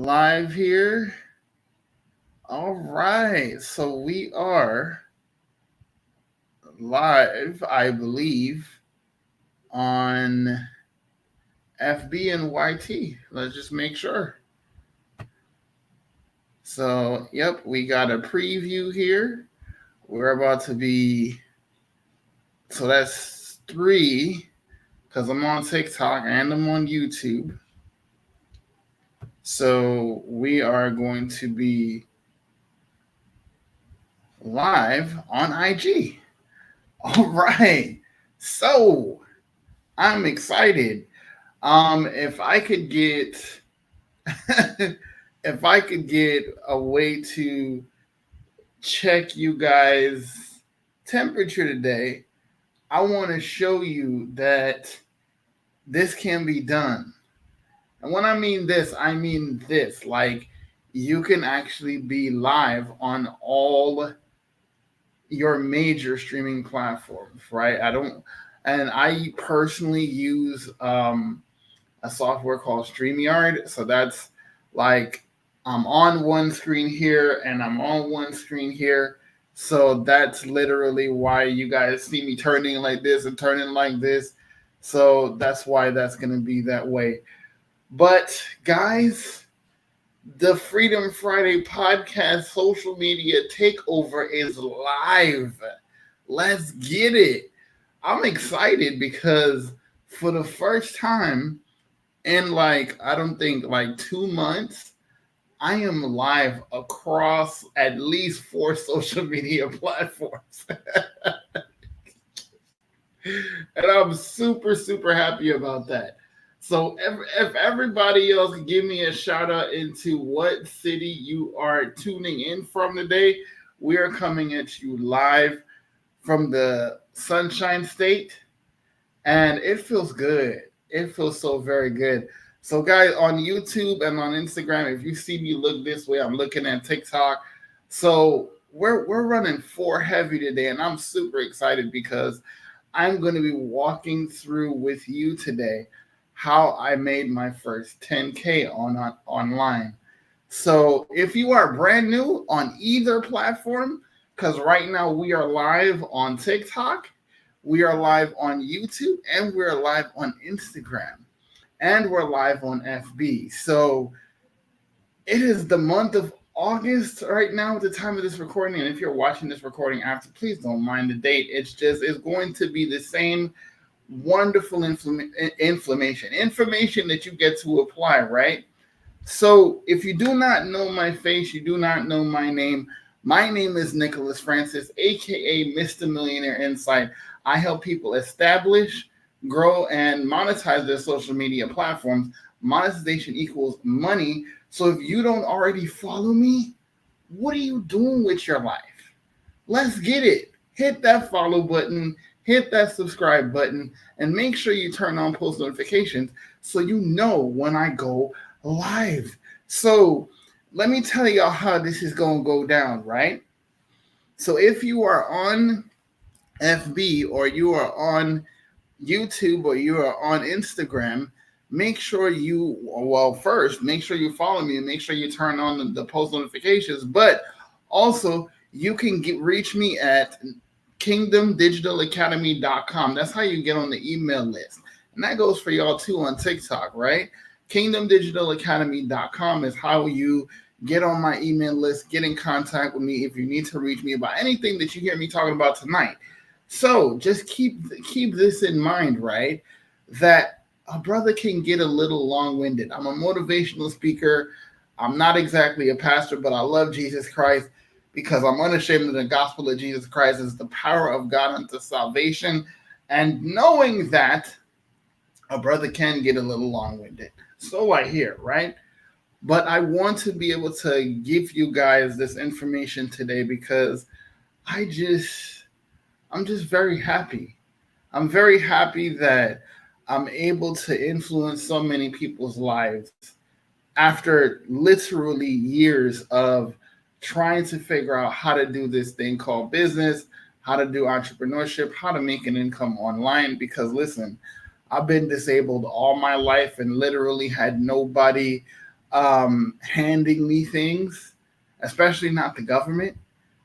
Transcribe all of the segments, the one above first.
live here. All right. So we are live, I believe, on FB and YT. Let's just make sure. So, yep, we got a preview here. We're about to be, so that's three, because I'm on TikTok and I'm on YouTube. So we are going to be live on IG. All right. So I'm excited. If I could get if I could get a way to check you guys' temperature today, I want to show you that this can be done. And when I mean this. Like, you can actually be live on all your major streaming platforms, right? I personally use a software called StreamYard. So that's like I'm on one screen here and I'm on one screen here. So that's literally why you guys see me turning like this and turning like this. So that's why that's going to be that way. But guys, the Freedom Friday podcast social media takeover is live. Let's get it. I'm excited because for the first time in I don't think 2 months, I am live across at least 4 social media platforms. And I'm super, super happy about that. So if everybody else can give me a shout out into what city you are tuning in from today, we are coming at you live from the Sunshine State, and it feels good. It feels so very good. So guys, on YouTube and on Instagram, if you see me look this way, I'm looking at TikTok. So we're running 4 heavy today, and I'm super excited because I'm going to be walking through with you today how I made my first 10K online. So if you are brand new on either platform, because right now we are live on TikTok, we are live on YouTube, and we're live on Instagram, and we're live on FB. So it is the month of August right now at the time of this recording. And if you're watching this recording after, please don't mind the date. It's going to be the same wonderful information that you get to apply, right? So if you do not know my face, you do not know my name. My name is Nicholas Francis, aka Mr. Millionaire Insight. I help people establish, grow, and monetize their social media platforms. Monetization equals money. So if you don't already follow me, what are you doing with your life? Let's get it. Hit that follow button, hit that subscribe button, and make sure you turn on post notifications so you know when I go live. So let me tell y'all how this is going to go down, right? So if you are on FB or you are on YouTube or you are on Instagram, make sure you follow me and make sure you turn on the post notifications. But also, you can reach me at kingdomdigitalacademy.com. That's how you get on the email list. And that goes for y'all too on TikTok, right? kingdomdigitalacademy.com is how you get on my email list, get in contact with me if you need to reach me about anything that you hear me talking about tonight. So just keep this in mind, right? That a brother can get a little long-winded. I'm a motivational speaker. I'm not exactly a pastor, but I love Jesus Christ because I'm unashamed of the gospel of Jesus Christ is the power of God unto salvation. And knowing that, a brother can get a little long-winded. So I hear, right? But I want to be able to give you guys this information today because I'm just very happy. I'm very happy that I'm able to influence so many people's lives after literally years of trying to figure out how to do this thing called business, how to do entrepreneurship, how to make an income online. Because listen, I've been disabled all my life and literally had nobody handing me things, especially not the government,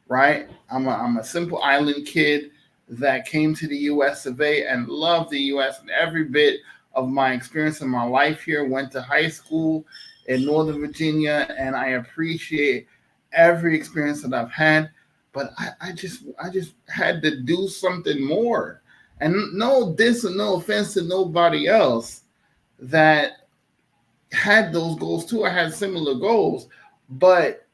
right? I'm a simple island kid that came to the US of A and loved the US and every bit of my experience in my life here. Went to high school in Northern Virginia and I appreciate every experience that I've had. But I just had to do something more. And no diss and no offense to nobody else that had those goals too. I had similar goals, but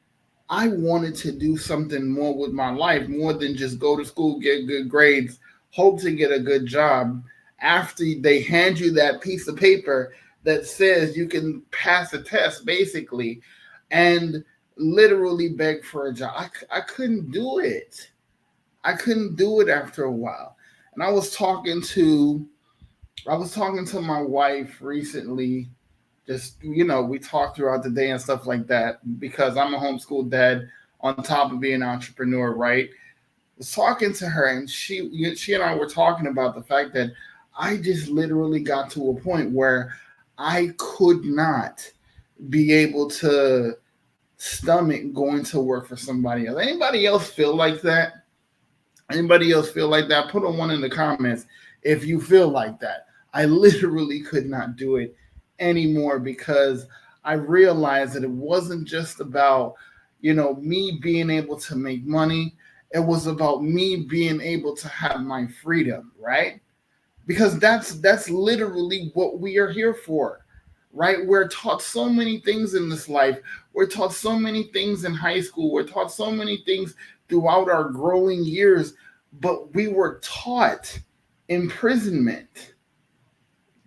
I wanted to do something more with my life, more than just go to school, get good grades, hope to get a good job. After they hand you that piece of paper that says you can pass a test, basically, and literally beg for a job, I couldn't do it. I couldn't do it after a while. And I was talking to my wife recently, just we talk throughout the day and stuff like that because I'm a homeschool dad on top of being an entrepreneur, right? I was talking to her and she and I were talking about the fact that I just literally got to a point where I could not be able to stomach going to work for somebody else. Anybody else feel like that? Anybody else feel like that? Put a one in the comments if you feel like that. I literally could not do it anymore because I realized that it wasn't just about, me being able to make money. It was about me being able to have my freedom, right? Because that's literally what we are here for, right? We're taught so many things in this life. We're taught so many things in high school. We're taught so many things throughout our growing years, but we were taught imprisonment,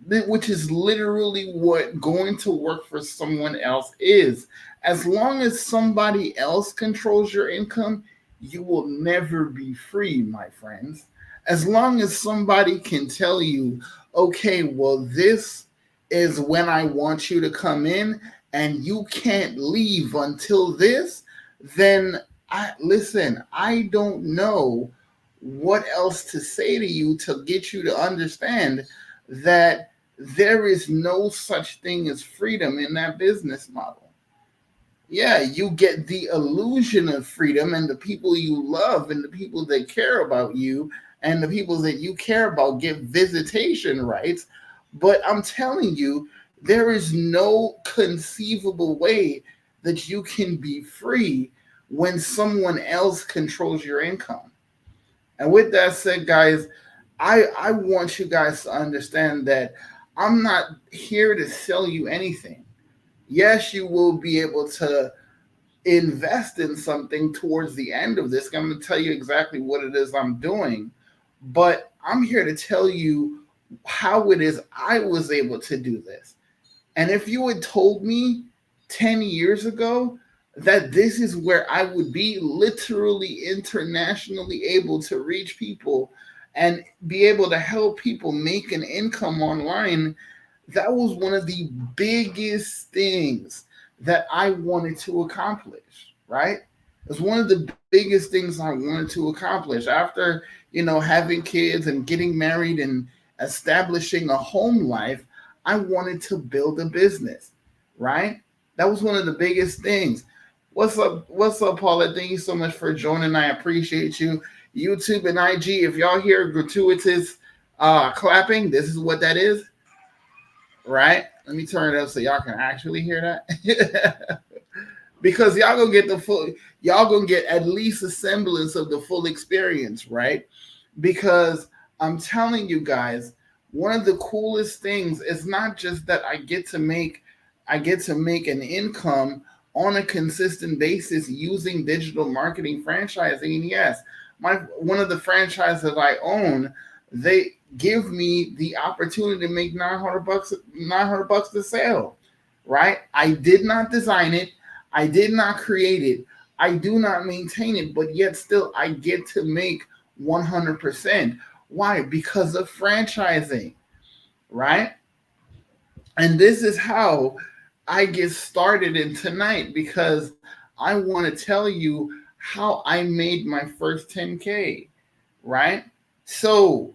which is literally what going to work for someone else is. As long as somebody else controls your income, you will never be free, my friends. As long as somebody can tell you, okay, well, this is when I want you to come in and you can't leave until this, then I don't know what else to say to you to get you to understand that there is no such thing as freedom in that business model. Yeah, you get the illusion of freedom, and the people you love and the people that care about you and the people that you care about get visitation rights. But I'm telling you, there is no conceivable way that you can be free when someone else controls your income. And with that said, guys, I want you guys to understand that I'm not here to sell you anything. Yes, you will be able to invest in something towards the end of this. I'm going to tell you exactly what it is I'm doing, but I'm here to tell you how it is I was able to do this. And if you had told me 10 years ago that this is where I would be literally internationally able to reach people and be able to help people make an income online, that was one of the biggest things that I wanted to accomplish, right? It was one of the biggest things I wanted to accomplish after, having kids and getting married and establishing a home life. I wanted to build a business, right? That was one of the biggest things. What's up? What's up, Paula? Thank you so much for joining. I appreciate you. YouTube and IG, if y'all hear gratuitous clapping, this is what that is, right? Let me turn it up so y'all can actually hear that. Because y'all gonna get at least a semblance of the full experience, right? Because I'm telling you guys, one of the coolest things is not just that I get to make an income on a consistent basis using digital marketing franchising. And yes, my one of the franchises I own, they give me the opportunity to make 900 bucks to sell, right? I did not design it. I did not create it. I do not maintain it, but yet still I get to make 100%. Why? Because of franchising, right? And this is how I get started in tonight because I want to tell you how I made my first 10K, right? So,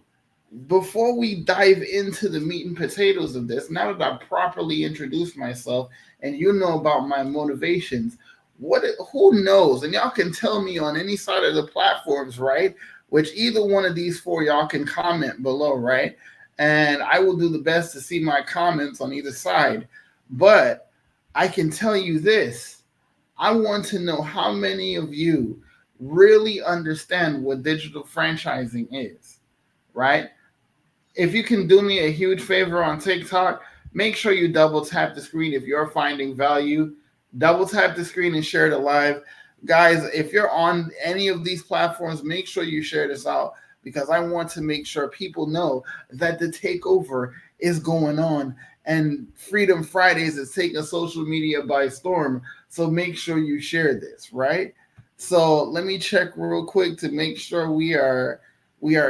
before we dive into the meat and potatoes of this, now that I've properly introduced myself and you know about my motivations. What who knows? And y'all can tell me on any side of the platforms, right? Which either one of these four y'all can comment below, right? And I will do the best to see my comments on either side. But I can tell you this. I want to know how many of you really understand what digital franchising is, right? If you can do me a huge favor on TikTok, make sure you double tap the screen if you're finding value. Double tap the screen and share it live. Guys, if you're on any of these platforms, make sure you share this out because I want to make sure people know that the takeover is going on and Freedom Fridays is taking social media by storm. So make sure you share this, right? So let me check real quick to make sure we are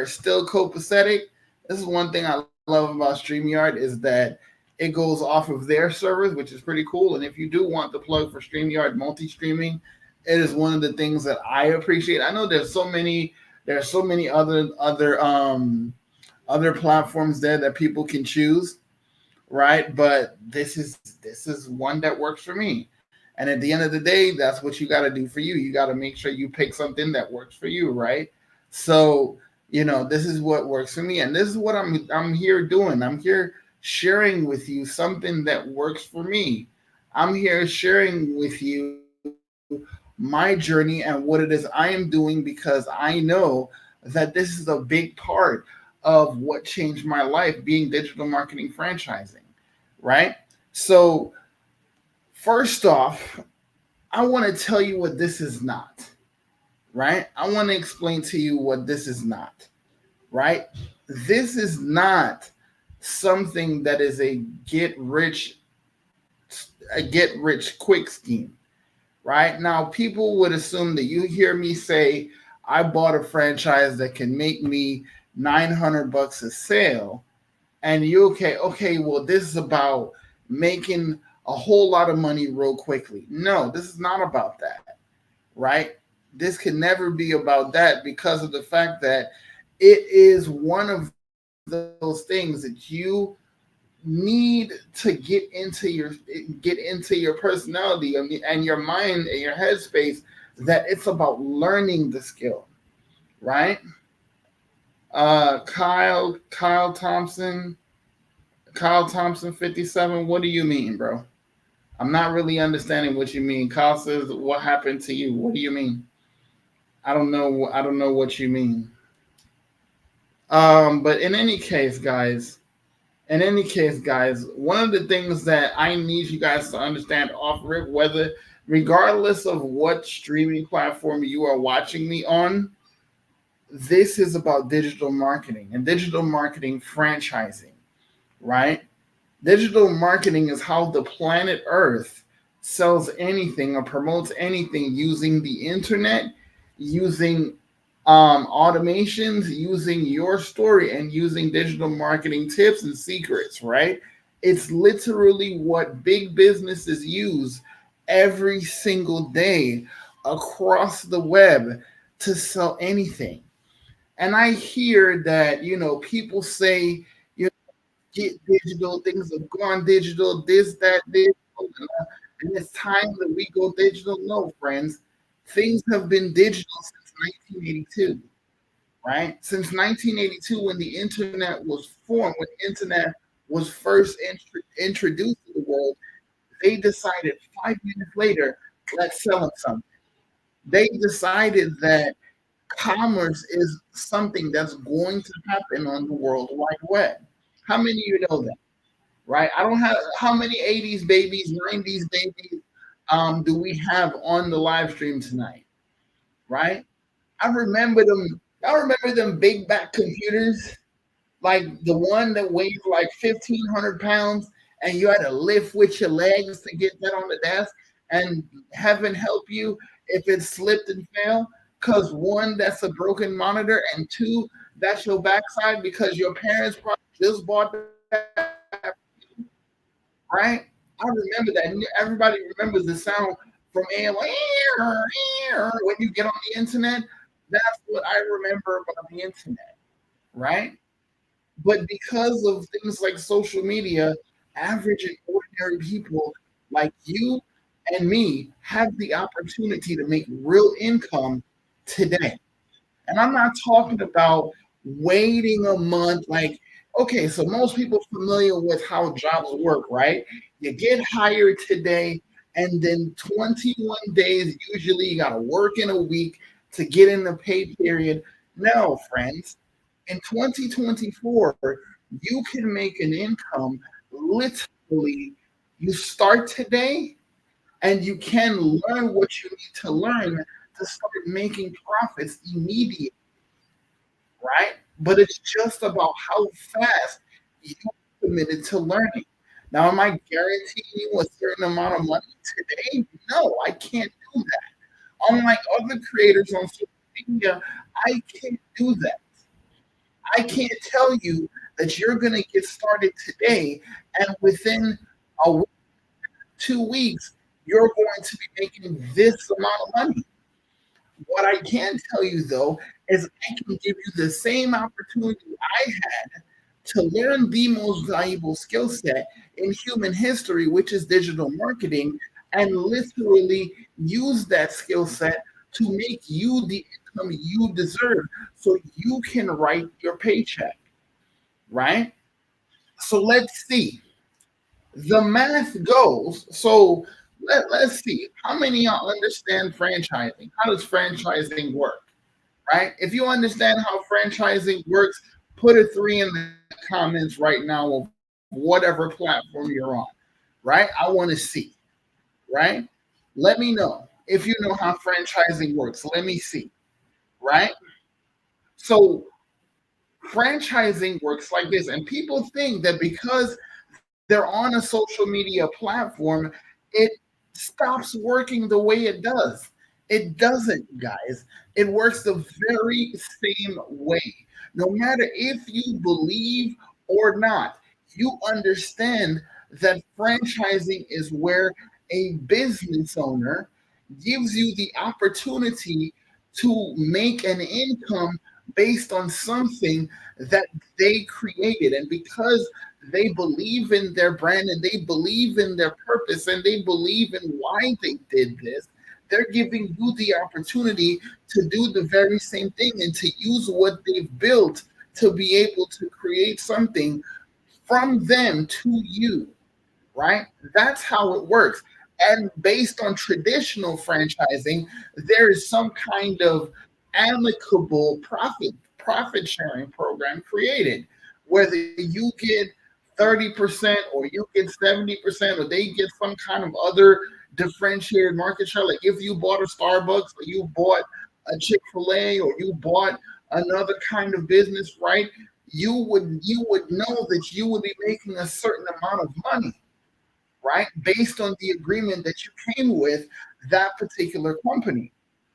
still copacetic. This is one thing I love about StreamYard is that it goes off of their servers, which is pretty cool. And if you do want the plug for StreamYard multi-streaming, it is one of the things that I appreciate. I know there's so many other platforms there that people can choose, right? But this is one that works for me. And at the end of the day, that's what you got to do for you. You got to make sure you pick something that works for you, right? So, this is what works for me and this is what I'm here doing. I'm here sharing with you something that works for me. I'm here sharing with you my journey and what it is I am doing because I know that this is a big part of what changed my life being digital marketing franchising, right? So, first off, I want to tell you what this is not, right? I want to explain to you what this is not, right? This is not something that is a get rich quick scheme, right? Now people would assume that you hear me say I bought a franchise that can make me 900 bucks a sale and you okay, well this is about making a whole lot of money real quickly. No, this is not about that, right? This can never be about that because of the fact that it is one of those things that you need to get into your personality and your mind and your headspace that it's about learning the skill, right? Kyle Thompson, Kyle Thompson 57. What do you mean, bro? I'm not really understanding what you mean. Kyle says, "What happened to you?" What do you mean? I don't know. I don't know what you mean. But in any case, guys, one of the things that I need you guys to understand off rip, whether regardless of what streaming platform you are watching me on, this is about digital marketing and digital marketing franchising, right? Digital marketing is how the planet Earth sells anything or promotes anything using the internet, using automations, using your story, and using digital marketing tips and secrets, right? It's literally what big businesses use every single day across the web to sell anything. And I hear that, people say, get digital, things have gone digital, this, that, this, and it's time that we go digital. No, friends, things have been digital since 1982, right? Since 1982, when the internet was formed, when the internet was first introduced to the world, they decided 5 minutes later, let's sell them something. They decided that commerce is something that's going to happen on the World Wide Web. How many of you know that? Right? I don't have how many 80s babies, 90s babies do we have on the live stream tonight? Right? I remember them. I remember them big back computers, like the one that weighs like 1,500 pounds, and you had to lift with your legs to get that on the desk, and heaven help you if it slipped and fell. Because one, that's a broken monitor, and two, that's your backside because your parents probably just bought that, right? I remember that. And everybody remembers the sound from AM, like, when you get on the internet. That's what I remember about the internet, right? But because of things like social media, average and ordinary people like you and me have the opportunity to make real income today. And I'm not talking about waiting a month. Like, okay, so most people familiar with how jobs work, right? You get hired today, and then 21 days, usually you got to work in a week to get in the pay period. No, friends, in 2024, you can make an income literally. You start today and you can learn what you need to learn to start making profits immediately, right? But it's just about how fast you committed to learning. Now, am I guaranteeing you a certain amount of money today? No, I can't do that. Unlike other creators on social media, I can't do that. I can't tell you that you're going to get started today and within a week, 2 weeks, you're going to be making this amount of money. What I can tell you though is I can give you the same opportunity I had to learn the most valuable skill set in human history, which is digital marketing, and literally use that skill set to make you the income you deserve so you can write your paycheck, right? So let's see. The math goes. So let's see. How many of y'all understand franchising? How does franchising work? Right? If you understand how franchising works, put a three in the comments right now of whatever platform you're on. Right? I want to see. Right? Let me know if you know how franchising works. Let me see. Right? So franchising works like this, and people think that because they're on a social media platform, it stops working the way it does. It doesn't, guys. It works the very same way. No matter if you believe or not, you understand that franchising is where a business owner gives you the opportunity to make an income based on something that they created. And because they believe in their brand and they believe in their purpose and they believe in why they did this, they're giving you the opportunity to do the very same thing and to use what they've built to be able to create something from them to you, right? That's how it works. And based on traditional franchising, there is some kind of amicable profit sharing program created, whether you get 30% or you get 70% or they get some kind of other differentiated market share. Like if you bought a Starbucks or you bought a Chick-fil-A or you bought another kind of business, right? You would know that you would be making a certain amount of money, right? Based on the agreement that you came with that particular company.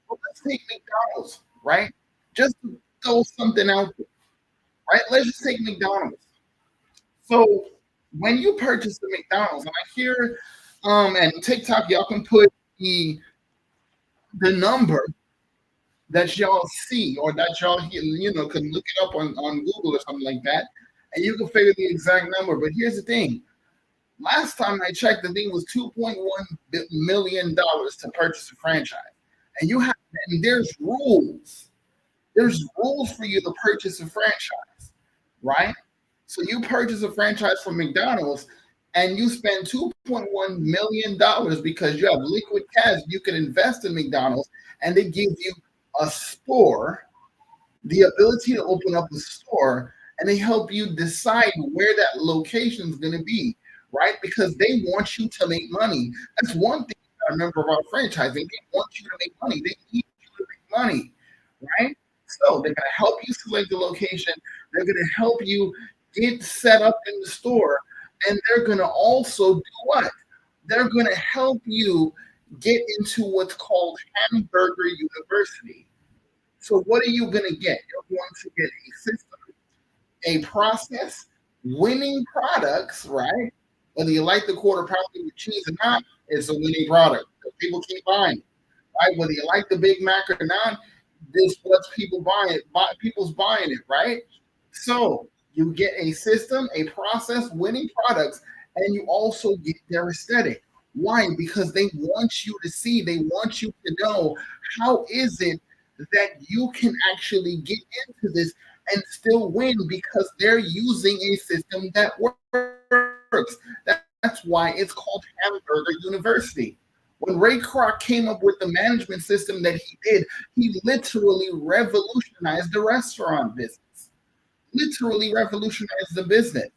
Well, let's take McDonald's, right? Just to throw something out there, right? Let's just take McDonald's. So when you purchase the McDonald's, and I hear and TikTok, y'all can put the number that y'all see or that y'all hear, can look it up on Google or something like that, and you can figure the exact number. But here's the thing. Last time I checked, the thing was $2.1 million to purchase a franchise. And there's rules. There's rules for you to purchase a franchise, right? So you purchase a franchise from McDonald's and you spend $2.1 million because you have liquid cash you can invest in McDonald's, and they give you a store, the ability to open up a store, and they help you decide where that location is going to be, right? Because they want you to make money. That's one thing I remember about franchising. They want you to make money. They need you to make money, right? So they're going to help you select the location. They're going to help you get set up in the store. And they're going to also do what? They're going to help you get into what's called Hamburger University. So what are you going to get? You're going to get a system, a process, winning products, right? Whether you like the quarter pounder with cheese or not, it's a winning product. People keep buying it, right? Whether you like the Big Mac or not, this what's people buying it. People's buying it, right? So you get a system, a process, winning products, and you also get their aesthetic. Why? Because they want you to see, they want you to know how is it that you can actually get into this and still win because they're using a system that works. That's why it's called Hamburger University. When Ray Kroc came up with the management system that he did, he literally revolutionized the restaurant business. Literally revolutionized the business.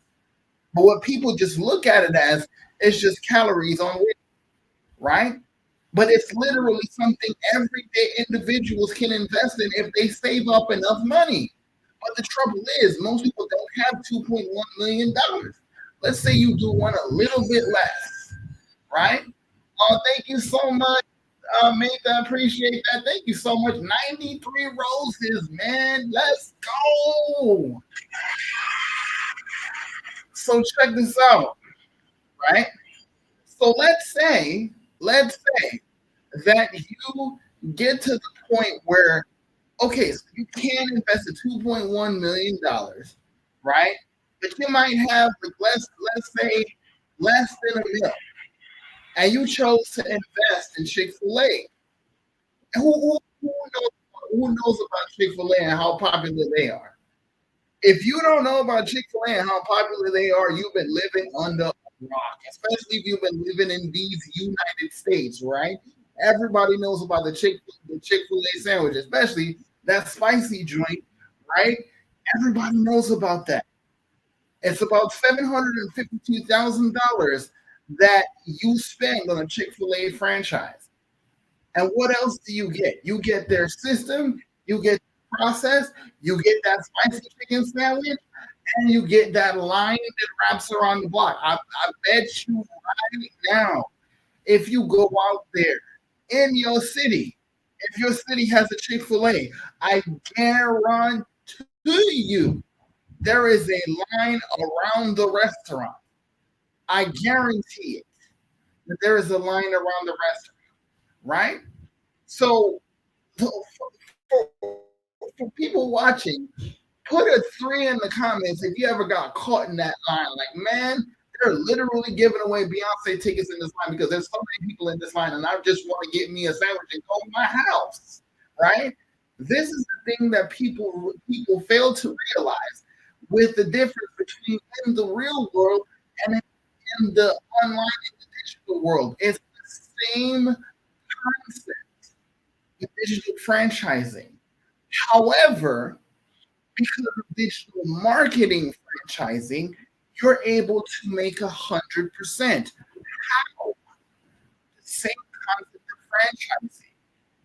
But what people just look at it as is just calories on weight, right? But it's literally something everyday individuals can invest in if they save up enough money. But the trouble is, most people don't have $2.1 million. Let's say you do want a little bit less, right? Oh, thank you so much, mate. I appreciate that. Thank you so much. 93 roses, man. Let's go. So check this out, right? So let's say that you get to the point where, okay, so you can invest the $2.1 million, right? But you might have like let's say less than a mil, and you chose to invest in Chick-fil-A. Who knows about Chick-fil-A and how popular they are? If you don't know about Chick-fil-A and how popular they are, you've been living under a rock, especially if you've been living in these United States, right? Everybody knows about the Chick-fil-A sandwich, especially that spicy joint, right? Everybody knows about that. It's about $752,000 that you spend on a Chick-fil-A franchise. And what else do you get? You get their system, you get the process, you get that spicy chicken sandwich, and you get that line that wraps around the block. I bet you right now, if you go out there in your city, if your city has a Chick-fil-A, I guarantee you there is a line around the restaurant. I guarantee it that there is a line around the restaurant, right? So for, for people watching, put a three in the comments if you ever got caught in that line. Like, man, they're literally giving away Beyonce tickets in this line because there's so many people in this line, and I just want to get me a sandwich and go to my house, right? This is the thing that people fail to realize with the difference between in the real world and in the online and the digital world. It's the same concept with digital franchising. However, because of digital marketing franchising, you're able to make 100%. How? The same concept of franchising.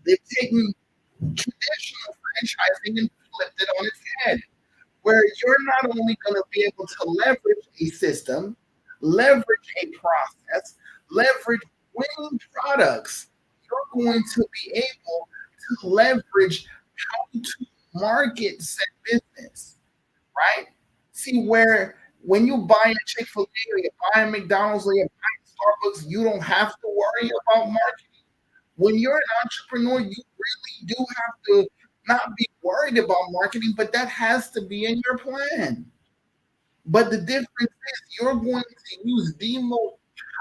They've taken traditional franchising and flipped it on its head, where you're not only going to be able to leverage a system, leverage a process, leverage winning products, you're going to be able to leverage how to market said business, right? See, where when you buy a Chick-fil-A or you buy a McDonald's or you buy a Starbucks, you don't have to worry about marketing. When you're an entrepreneur, you really do have to not be worried about marketing, but that has to be in your plan. But the difference is you're going to use the most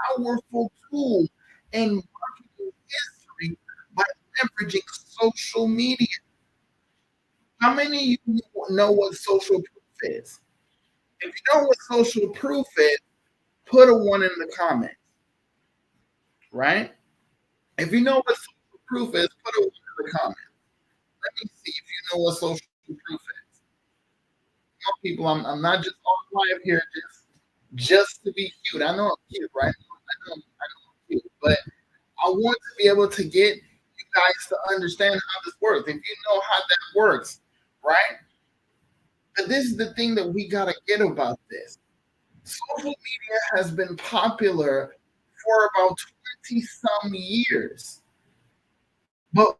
powerful tool in marketing history by leveraging social media. How many of you know what social proof is? If you know what social proof is, put a one in the comments, right? If you know what social proof is, put a one in the comments. Let me see if you know what social proof is. Some people, I'm not just on live here just to be cute. I know I'm cute, right? I know I'm cute, but I want to be able to get you guys to understand how this works. If you know how that works, right? But this is the thing that we gotta get about this. Social media has been popular for about 20 some years, but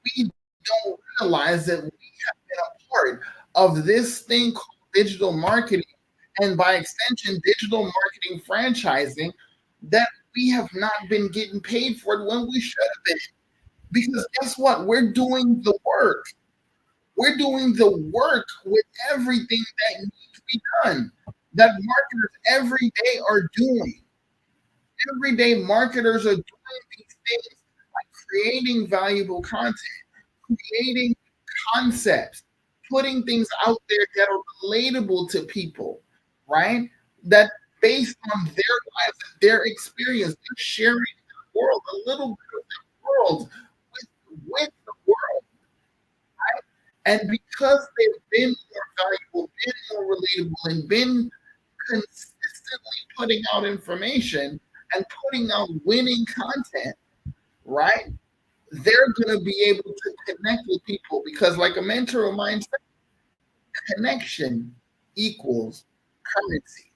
we don't realize that we have been a part of this thing called digital marketing and by extension, digital marketing franchising that we have not been getting paid for it when we should have been. Because guess what? We're doing the work. We're doing the work with everything that needs to be done that marketers every day are doing. Everyday marketers are doing these things like creating valuable content, creating concepts, putting things out there that are relatable to people, right? That based on their lives and their experience, they're sharing the world, a little bit of the world with the world, right? And because they've been more valuable, been more relatable, and been consistently putting out information and putting out winning content, right? They're going to be able to connect with people because, like a mentor of mine said, connection equals currency.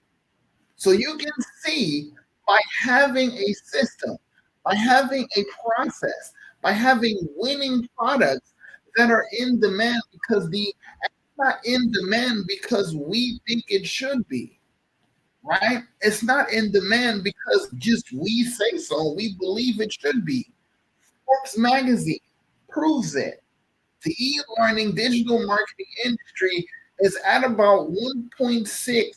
So you can see by having a system, by having a process, by having winning products that are in demand because the not in demand because we think it should be, right? It's not in demand because just we say so, we believe it should be. Forbes magazine proves it. The e-learning digital marketing industry is at about $1.6 billion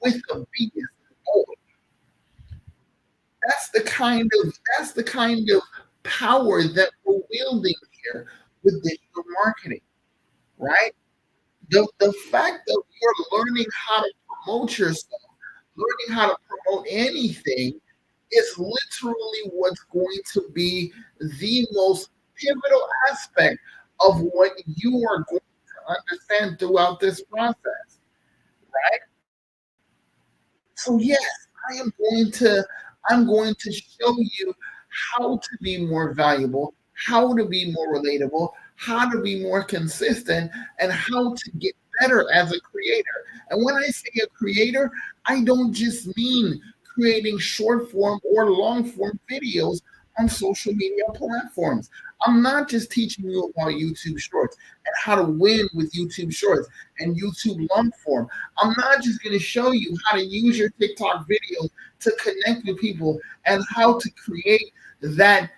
with the biggest goal. That's the kind of power that we're wielding here with digital marketing, right? The fact that you're learning how to promote yourself, learning how to promote anything is literally what's going to be the most pivotal aspect of what you are going to understand throughout this process, right? So yes, I am going to I'm going to show you how to be more valuable, how to be more relatable, how to be more consistent, and how to get better as a creator. And when I say a creator, I don't just mean creating short form or long form videos on social media platforms. I'm not just teaching you about YouTube Shorts and how to win with YouTube Shorts and YouTube long form. I'm not just going to show you how to use your TikTok videos to connect with people and how to create that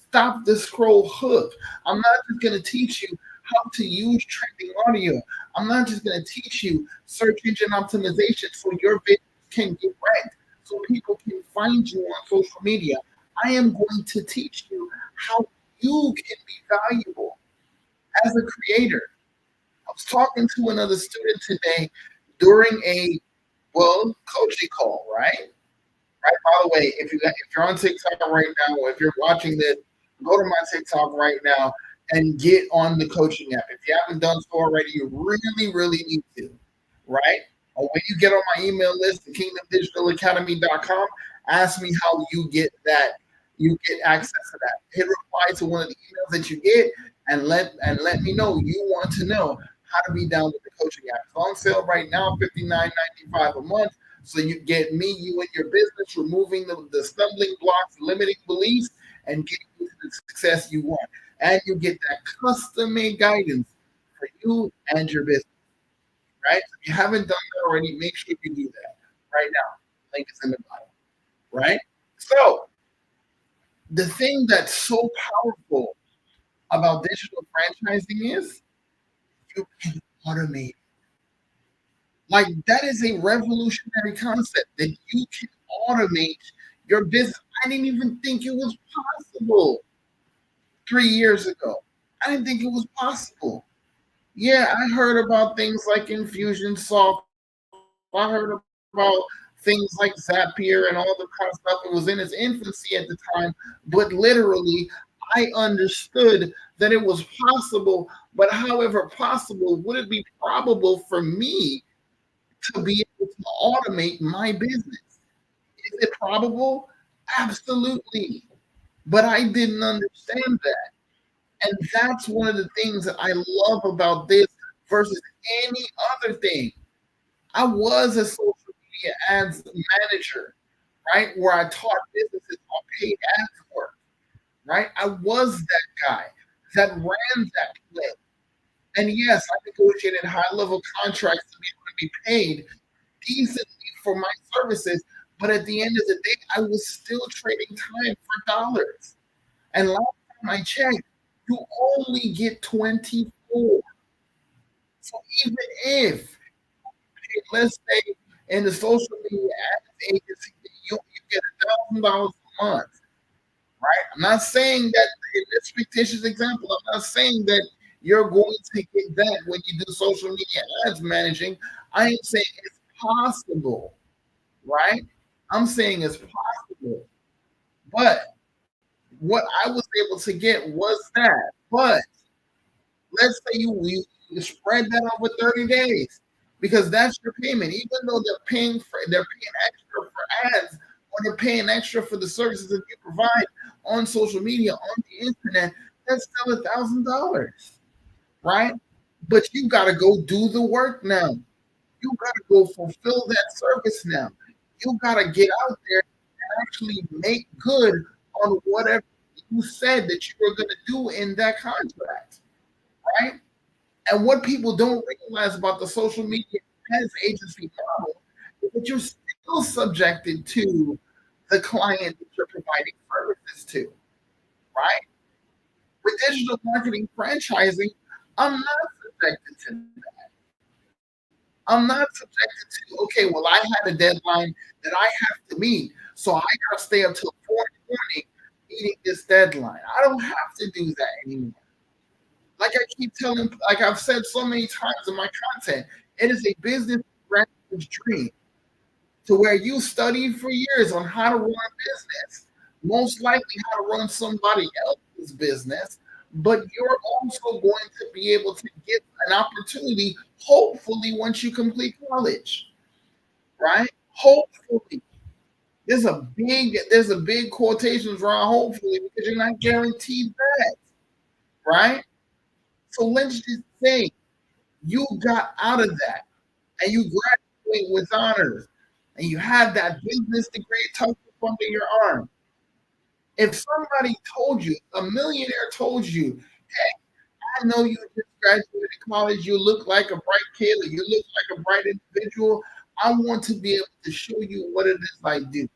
stop the scroll hook. I'm not just going to teach you how to use trending audio. I'm not just going to teach you search engine optimization so your videos can get ranked, so people can find you on social media. I am going to teach you how you can be valuable as a creator. I was talking to another student today during a coaching call, right? Right. By the way, if you're on TikTok right now, or if you're watching this, go to my TikTok right now and get on the coaching app. If you haven't done so already, you really, really need to, right? Or when you get on my email list, the kingdomdigitalacademy.com, ask me how you get access to that. Hit reply to one of the emails that you get and let me know you want to know how to be down with the coaching app. It's on sale right now, $59.95 a month. So you get me, you and your business, removing the stumbling blocks, limiting beliefs, and getting you to the success you want. And you get that custom made guidance for you and your business, right? If you haven't done that already, make sure you do that right now. Link is in the bottom, right? So the thing that's so powerful about digital franchising is you can automate. Like that is a revolutionary concept that you can automate your business. I didn't even think it was possible 3 years ago. I didn't think it was possible. Yeah, I heard about things like Infusionsoft. I heard about things like Zapier and all the kind of stuff. It was in its infancy at the time, but literally, I understood that it was possible. But however possible, would it be probable for me to be able to automate my business? Is it probable? Absolutely. But I didn't understand that. And that's one of the things that I love about this versus any other thing. I was a social media ads manager, right? Where I taught businesses on paid ads work, right? I was that guy that ran that play. And yes, I negotiated high level contracts to be able to be paid decently for my services. But at the end of the day, I was still trading time for dollars. And last time I checked, you only get 24. So even if, let's say in the social media ads agency, you get $1,000 a month, right? I'm not saying that in this fictitious example, I'm not saying that you're going to get that when you do social media ads managing. I am saying it's possible, right? I'm saying it's possible. But what I was able to get was that. But let's say you spread that over 30 days because that's your payment. Even though they're paying extra for ads or they're paying extra for the services that you provide on social media, on the internet, that's still $1,000, right? But you gotta go do the work now. You gotta go fulfill that service now. You gotta get out there and actually make good on whatever you said that you were gonna do in that contract, right? And what people don't realize about the social media ads agency model is that you're still subjected to the client that you're providing services to, right? With digital marketing franchising, I'm not subjected to that. I'm not subjected to, okay, well, I had a deadline that I have to meet, so I got to stay up till 4 in the morning meeting this deadline. I don't have to do that anymore. Like I keep telling, like I've said so many times in my content, it is a business graduate's dream to where you studied for years on how to run a business, most likely how to run somebody else's business, but you're also going to be able to get an opportunity, hopefully, once you complete college, right? Hopefully. There's a big quotations around hopefully because you're not guaranteed that, right? So let's just say you got out of that and you graduate with honors and you have that business degree tucked up under your arm. If somebody told you, a millionaire told you, hey, I know you just graduated college, you look like a bright kid, or you look like a bright individual. I want to be able to show you what it is I do,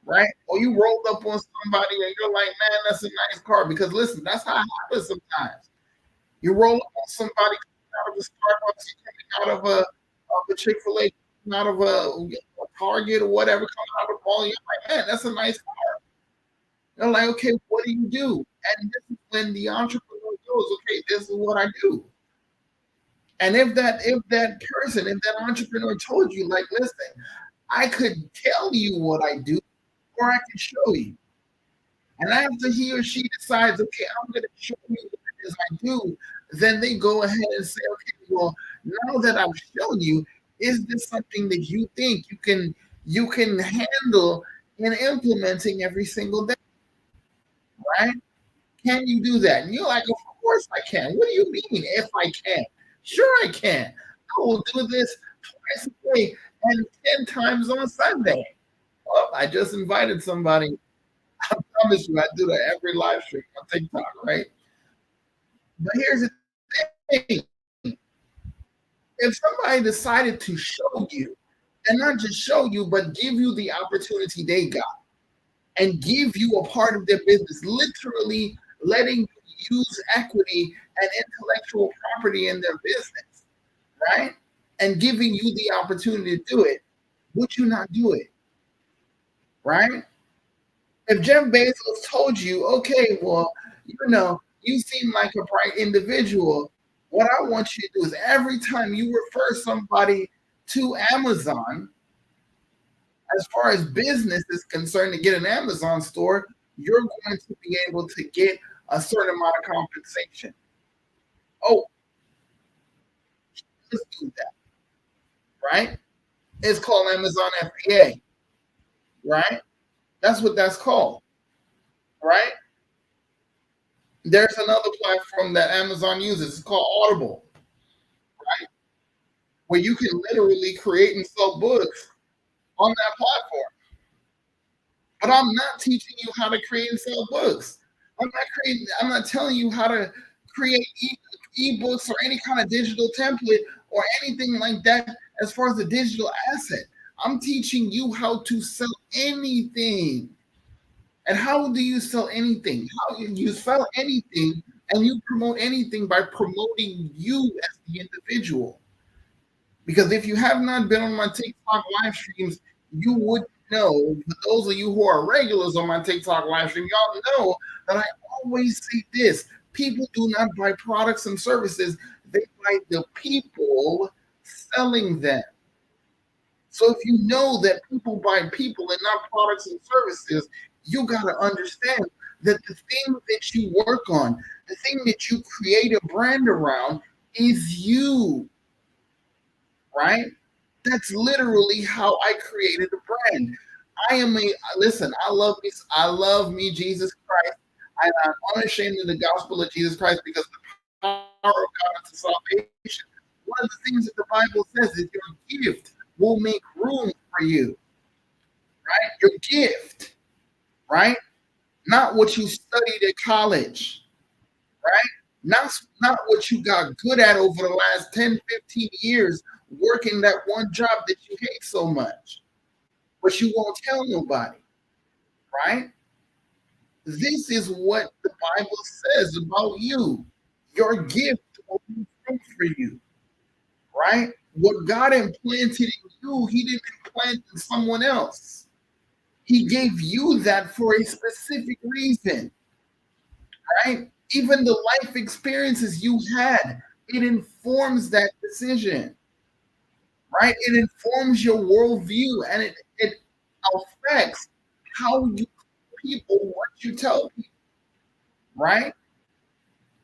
right? Or you rolled up on somebody and you're like, man, that's a nice car. Because listen, that's how it happens sometimes. You roll up on somebody coming out of a Starbucks, coming out of a Chick-fil-A, coming out of a Target or whatever, coming out of the mall. You're like, man, that's a nice car. They're like, okay, what do you do? And this is when the entrepreneur goes, okay, this is what I do. And if that entrepreneur told you, like, listen, I could tell you what I do, or I can show you. And after he or she decides, okay, I'm going to show you what it is I do, then they go ahead and say, okay, well, now that I've shown you, is this something that you think you can handle in implementing every single day, right? Can you do that? And you're like, of course I can. What do you mean if I can? Sure I can. I will do this twice a day and 10 times on Sunday. Oh, I just invited somebody. I promise you, I do that every live stream on TikTok, right? But here's the thing. If somebody decided to show you, and not just show you, but give you the opportunity they got and give you a part of their business, literally letting you use equity and intellectual property in their business, right? And giving you the opportunity to do it, would you not do it, right? If Jeff Bezos told you, okay, well, you seem like a bright individual. What I want you to do is every time you refer somebody to Amazon, as far as business is concerned, to get an Amazon store, you're going to be able to get a certain amount of compensation. Oh, let's do that, right? It's called Amazon FBA, right? That's what that's called, right? There's another platform that Amazon uses. It's called Audible, right? Where you can literally create and sell books on that platform. But I'm not teaching you how to create and sell books. I'm not telling you how to create ebooks or any kind of digital template or anything like that as far as a digital asset. I'm teaching you how to sell anything. And how do you sell anything? How you sell anything and you promote anything by promoting you as the individual. Because if you have not been on my TikTok live streams, you would know. For those of you who are regulars on my TikTok live stream, y'all know that I always say this: people do not buy products and services; they buy the people selling them. So if you know that people buy people and not products and services, you got to understand that the thing that you work on, the thing that you create a brand around, is you, right? That's literally how I created a brand. I am a listen. I love me, Jesus Christ. I'm unashamed of the gospel of Jesus Christ because the power of God unto salvation. One of the things that the Bible says is your gift will make room for you, right? Your gift, right? Not what you studied at college, right? Not, not what you got good at over the last 10, 15 years working that one job that you hate so much, but you won't tell nobody, right? This is what the Bible says about you. Your gift will be fruit for you, right? What God implanted in you, He didn't implant in someone else. He gave you that for a specific reason, right? Even the life experiences you had, it informs that decision, right? It informs your worldview and it affects how you people, what you tell people, right?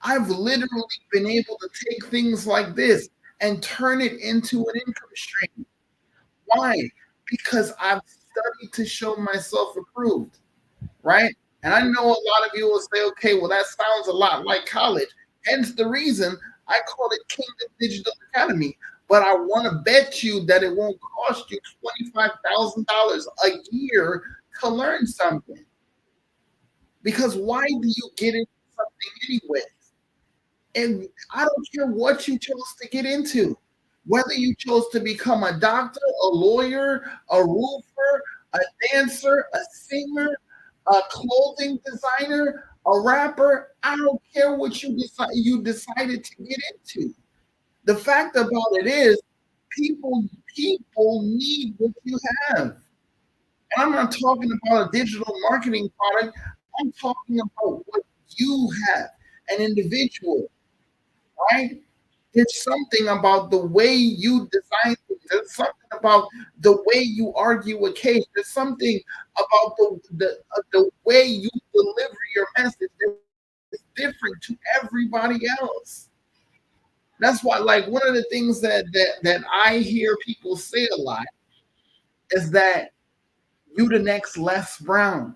I've literally been able to take things like this and turn it into an income stream. Why? Because I've studied to show myself approved, right? And I know a lot of you will say, okay, well, that sounds a lot like college. Hence the reason I call it Kingdom Digital Academy. But I want to bet you that it won't cost you $25,000 a year to learn something. Because why do you get into something anyway? And I don't care what you chose to get into, whether you chose to become a doctor, a lawyer, a roofer, a dancer, a singer, a clothing designer, a rapper. I don't care what you decided to get into. The fact about it is people need what you have. And I'm not talking about a digital marketing product. I'm talking about what you have, an individual, right? There's something about the way you design things. There's something about the way you argue a case. There's something about the way you deliver your message that's different to everybody else. That's why, like, one of the things that I hear people say a lot is that you the next Les Brown,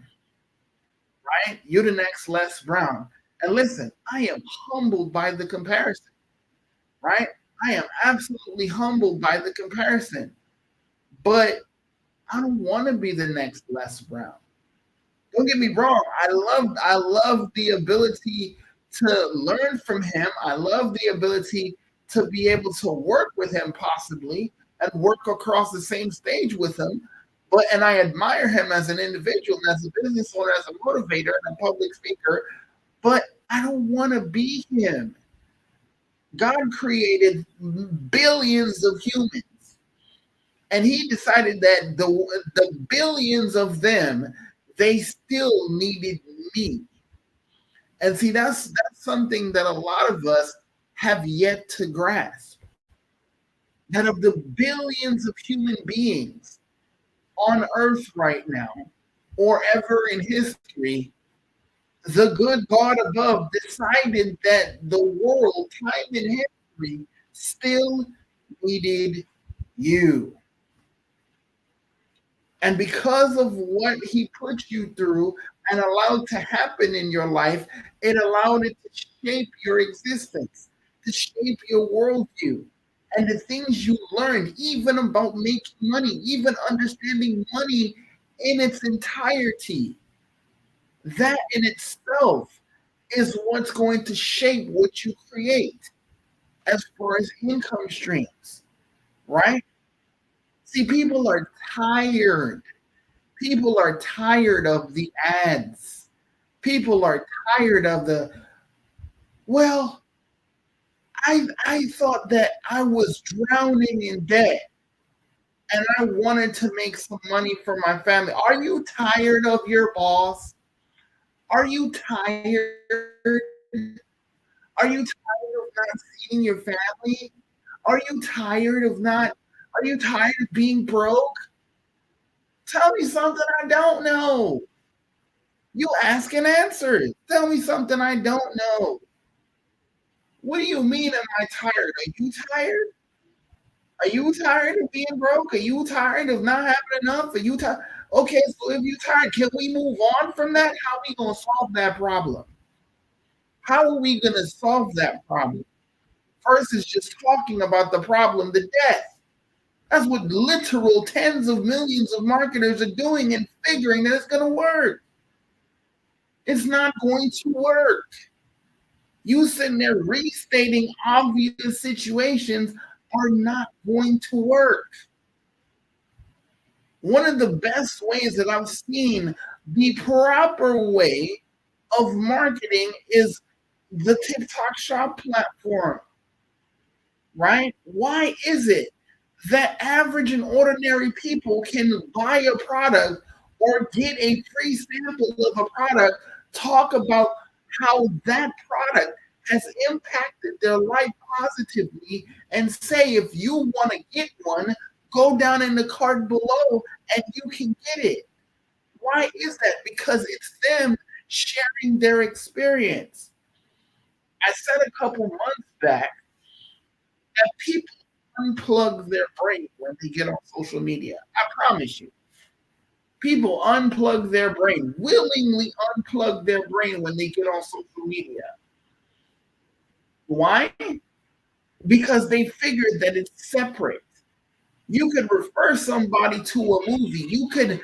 right? You the next Les Brown. And listen, I am humbled by the comparison, right? I am absolutely humbled by the comparison. But I don't want to be the next Les Brown. Don't get me wrong. I love the ability to learn from him. I love the ability to be able to work with him possibly and work across the same stage with him. But and I admire him as an individual and as a business owner, as a motivator and a public speaker, but I don't want to be him. God created billions of humans, and he decided that the billions of them, they still needed me. And see, that's something that a lot of us have yet to grasp. That of the billions of human beings on earth right now, or ever in history, the good God above decided that the world, time in history, still needed you. And because of what he put you through and allowed to happen in your life, it allowed it to shape your existence, to shape your worldview. And the things you learned, even about making money, even understanding money in its entirety, that in itself is what's going to shape what you create as far as income streams, right? See, people are tired. People are tired of the ads. People are tired of the, well, I thought that I was drowning in debt and I wanted to make some money for my family. Are you tired of your boss? Are you tired? Are you tired of not seeing your family? Are you tired of not are you tired of being broke? Tell me something I don't know. You ask and answer it. Tell me something I don't know. What do you mean, am I tired? Are you tired? Are you tired of being broke? Are you tired of not having enough? Are you tired? Okay, so if you're tired, can we move on from that? How are we gonna solve that problem? How are we gonna solve that problem? First is just talking about the problem, the death. That's what literal tens of millions of marketers are doing and figuring that it's gonna work. It's not going to work. You sitting there restating obvious situations are not going to work. One of the best ways that I've seen the proper way of marketing is the TikTok shop platform, right? Why is it that average and ordinary people can buy a product or get a free sample of a product, talk about how that product has impacted their life positively, and say, if you want to get one, go down in the card below and you can get it. Why is that? Because it's them sharing their experience. I said a couple months back that people unplug their brain when they get on social media. I promise you. People unplug their brain, willingly unplug their brain when they get on social media. Why? Because they figured that it's separate. You could refer somebody to a movie. You could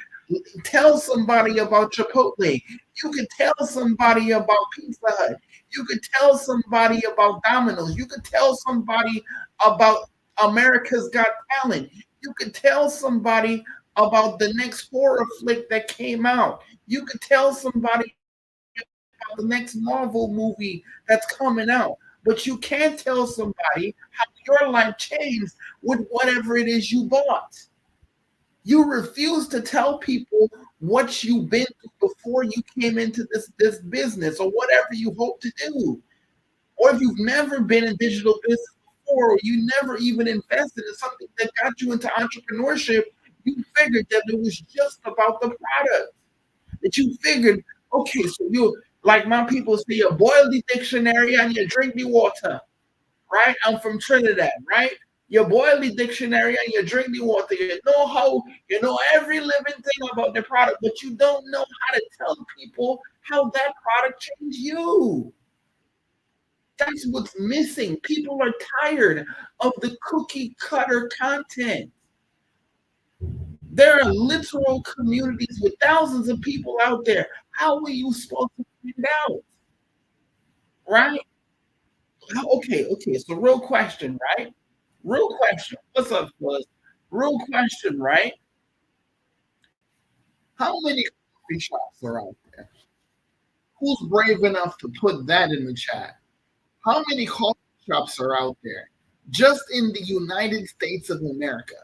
tell somebody about Chipotle. You could tell somebody about Pizza Hut. You could tell somebody about Domino's. You could tell somebody about America's Got Talent. You could tell somebody about the next horror flick that came out. You could tell somebody about the next Marvel movie that's coming out. But you can't tell somebody how your life changed with whatever it is you bought. You refuse to tell people what you've been through before you came into this business or whatever you hope to do. Or if you've never been in digital business before, or you never even invested in something that got you into entrepreneurship, you figured that it was just about the product. That you figured, okay, so you like my people say, you boil the dictionary and you drink the water, right? I'm from Trinidad, right? You boil the dictionary and you drink the water. You know every living thing about the product, but you don't know how to tell people how that product changed you. That's what's missing. People are tired of the cookie cutter content. There are literal communities with thousands of people out there. How are you supposed to find out? Right? Okay. So, real question, right? Real question. What's up, Buzz? Real question, right? How many coffee shops are out there? Who's brave enough to put that in the chat? How many coffee shops are out there? Just in the United States of America.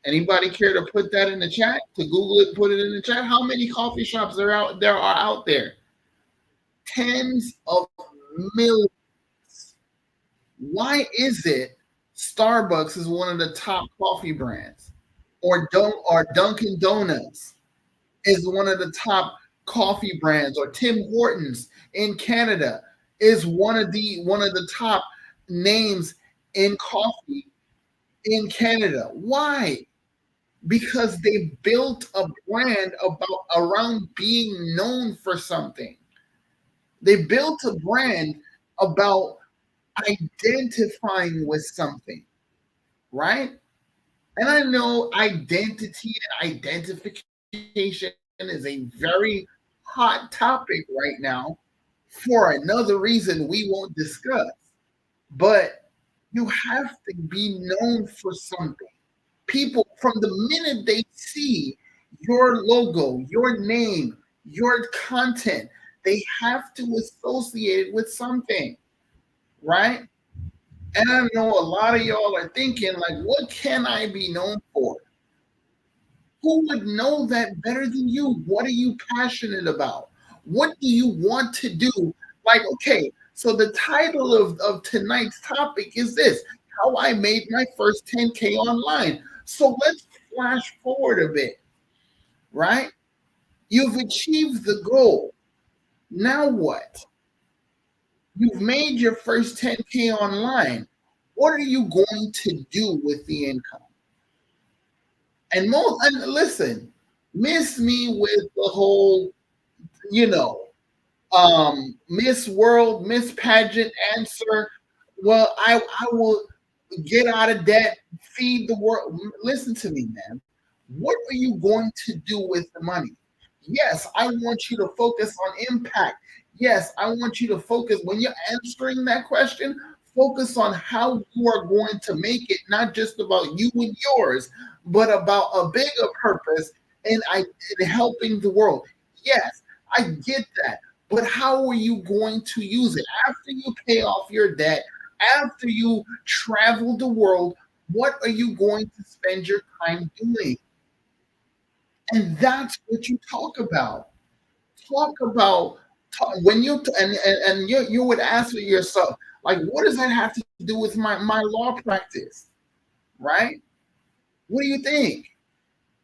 Anybody care to put that in the chat? To Google it, put it in the chat. How many coffee shops are out there? Tens of millions. Why is it Starbucks is one of the top coffee brands? Or Dunkin' Donuts is one of the top coffee brands, or Tim Hortons in Canada is one of the top names in coffee in Canada. Why? Because they built a brand around being known for something. They built a brand about identifying with something, right? And I know identity and identification is a very hot topic right now for another reason we won't discuss. But you have to be known for something. People, from the minute they see your logo, your name, your content, They have to associate it with something, right? And I know a lot of y'all are thinking, like, what can I be known for? Who would know that better than you? What are you passionate about? What do you want to do? Like, okay, so the title of tonight's topic is this: how I made my first 10K online. So let's flash forward a bit, right? You've achieved the goal. Now what? You've made your first 10K online. What are you going to do with the income? And listen, miss me with the whole, you know, Miss World, Miss Pageant answer. Well, I will get out of debt, feed the world. Listen to me, man. What are you going to do with the money? Yes, I want you to focus on impact. Yes, I want you to focus when you're answering that question. Focus on how you are going to make it not just about you and yours, but about a bigger purpose and helping the world. Yes, I get that. But how are you going to use it after you pay off your debt? After you travel the world, what are you going to spend your time doing? And that's what you talk about. Talk about when you would ask yourself, like, what does that have to do with my law practice, right? What do you think?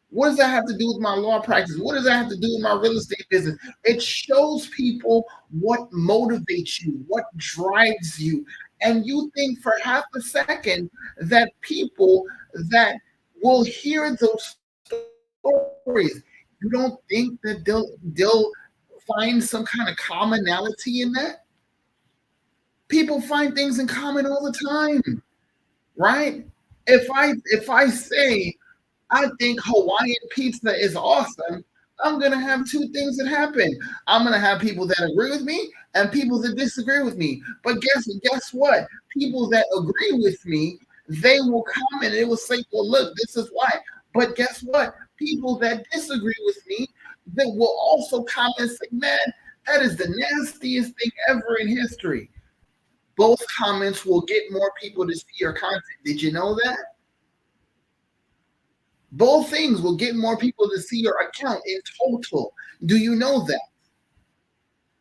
What does that have to do with my law practice? What does that have to do with my real estate business? It shows people what motivates you, what drives you. And you think for half a second that people that will hear those stories, you don't think that they'll find some kind of commonality in that? People find things in common all the time, right? If I say I think Hawaiian pizza is awesome, I'm gonna have two things that happen. I'm gonna have people that agree with me and people that disagree with me. But guess what? People that agree with me, they will comment and it will say, "Well, look, this is why." But guess what? People that disagree with me, they will also comment and say, "Man, that is the nastiest thing ever in history." Both comments will get more people to see your content. Did you know that? Both things will get more people to see your account in total. Do you know that?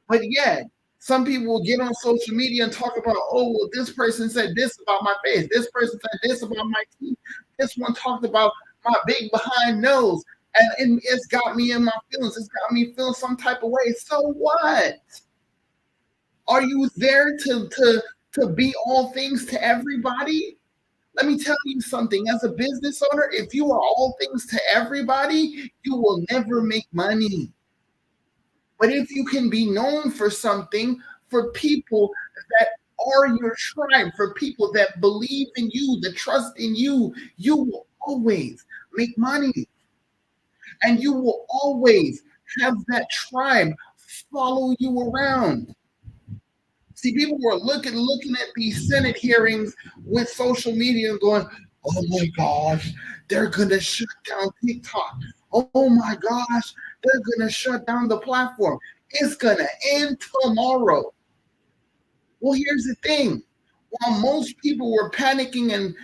But yet, some people will get on social media and talk about, oh, well, this person said this about my face. This person said this about my teeth. This one talked about my big behind nose. And it's got me in my feelings. It's got me feeling some type of way. So what? Are you there to be all things to everybody? Let me tell you something. As a business owner, if you are all things to everybody, you will never make money. But if you can be known for something, for people that are your tribe, for people that believe in you, that trust in you, you will always make money. And you will always have that tribe follow you around. See, people were looking at these Senate hearings with social media and going, "Oh my gosh, they're gonna shut down TikTok. Oh my gosh, they're gonna shut down the platform. It's gonna end tomorrow." Well, here's the thing. While most people were panicking and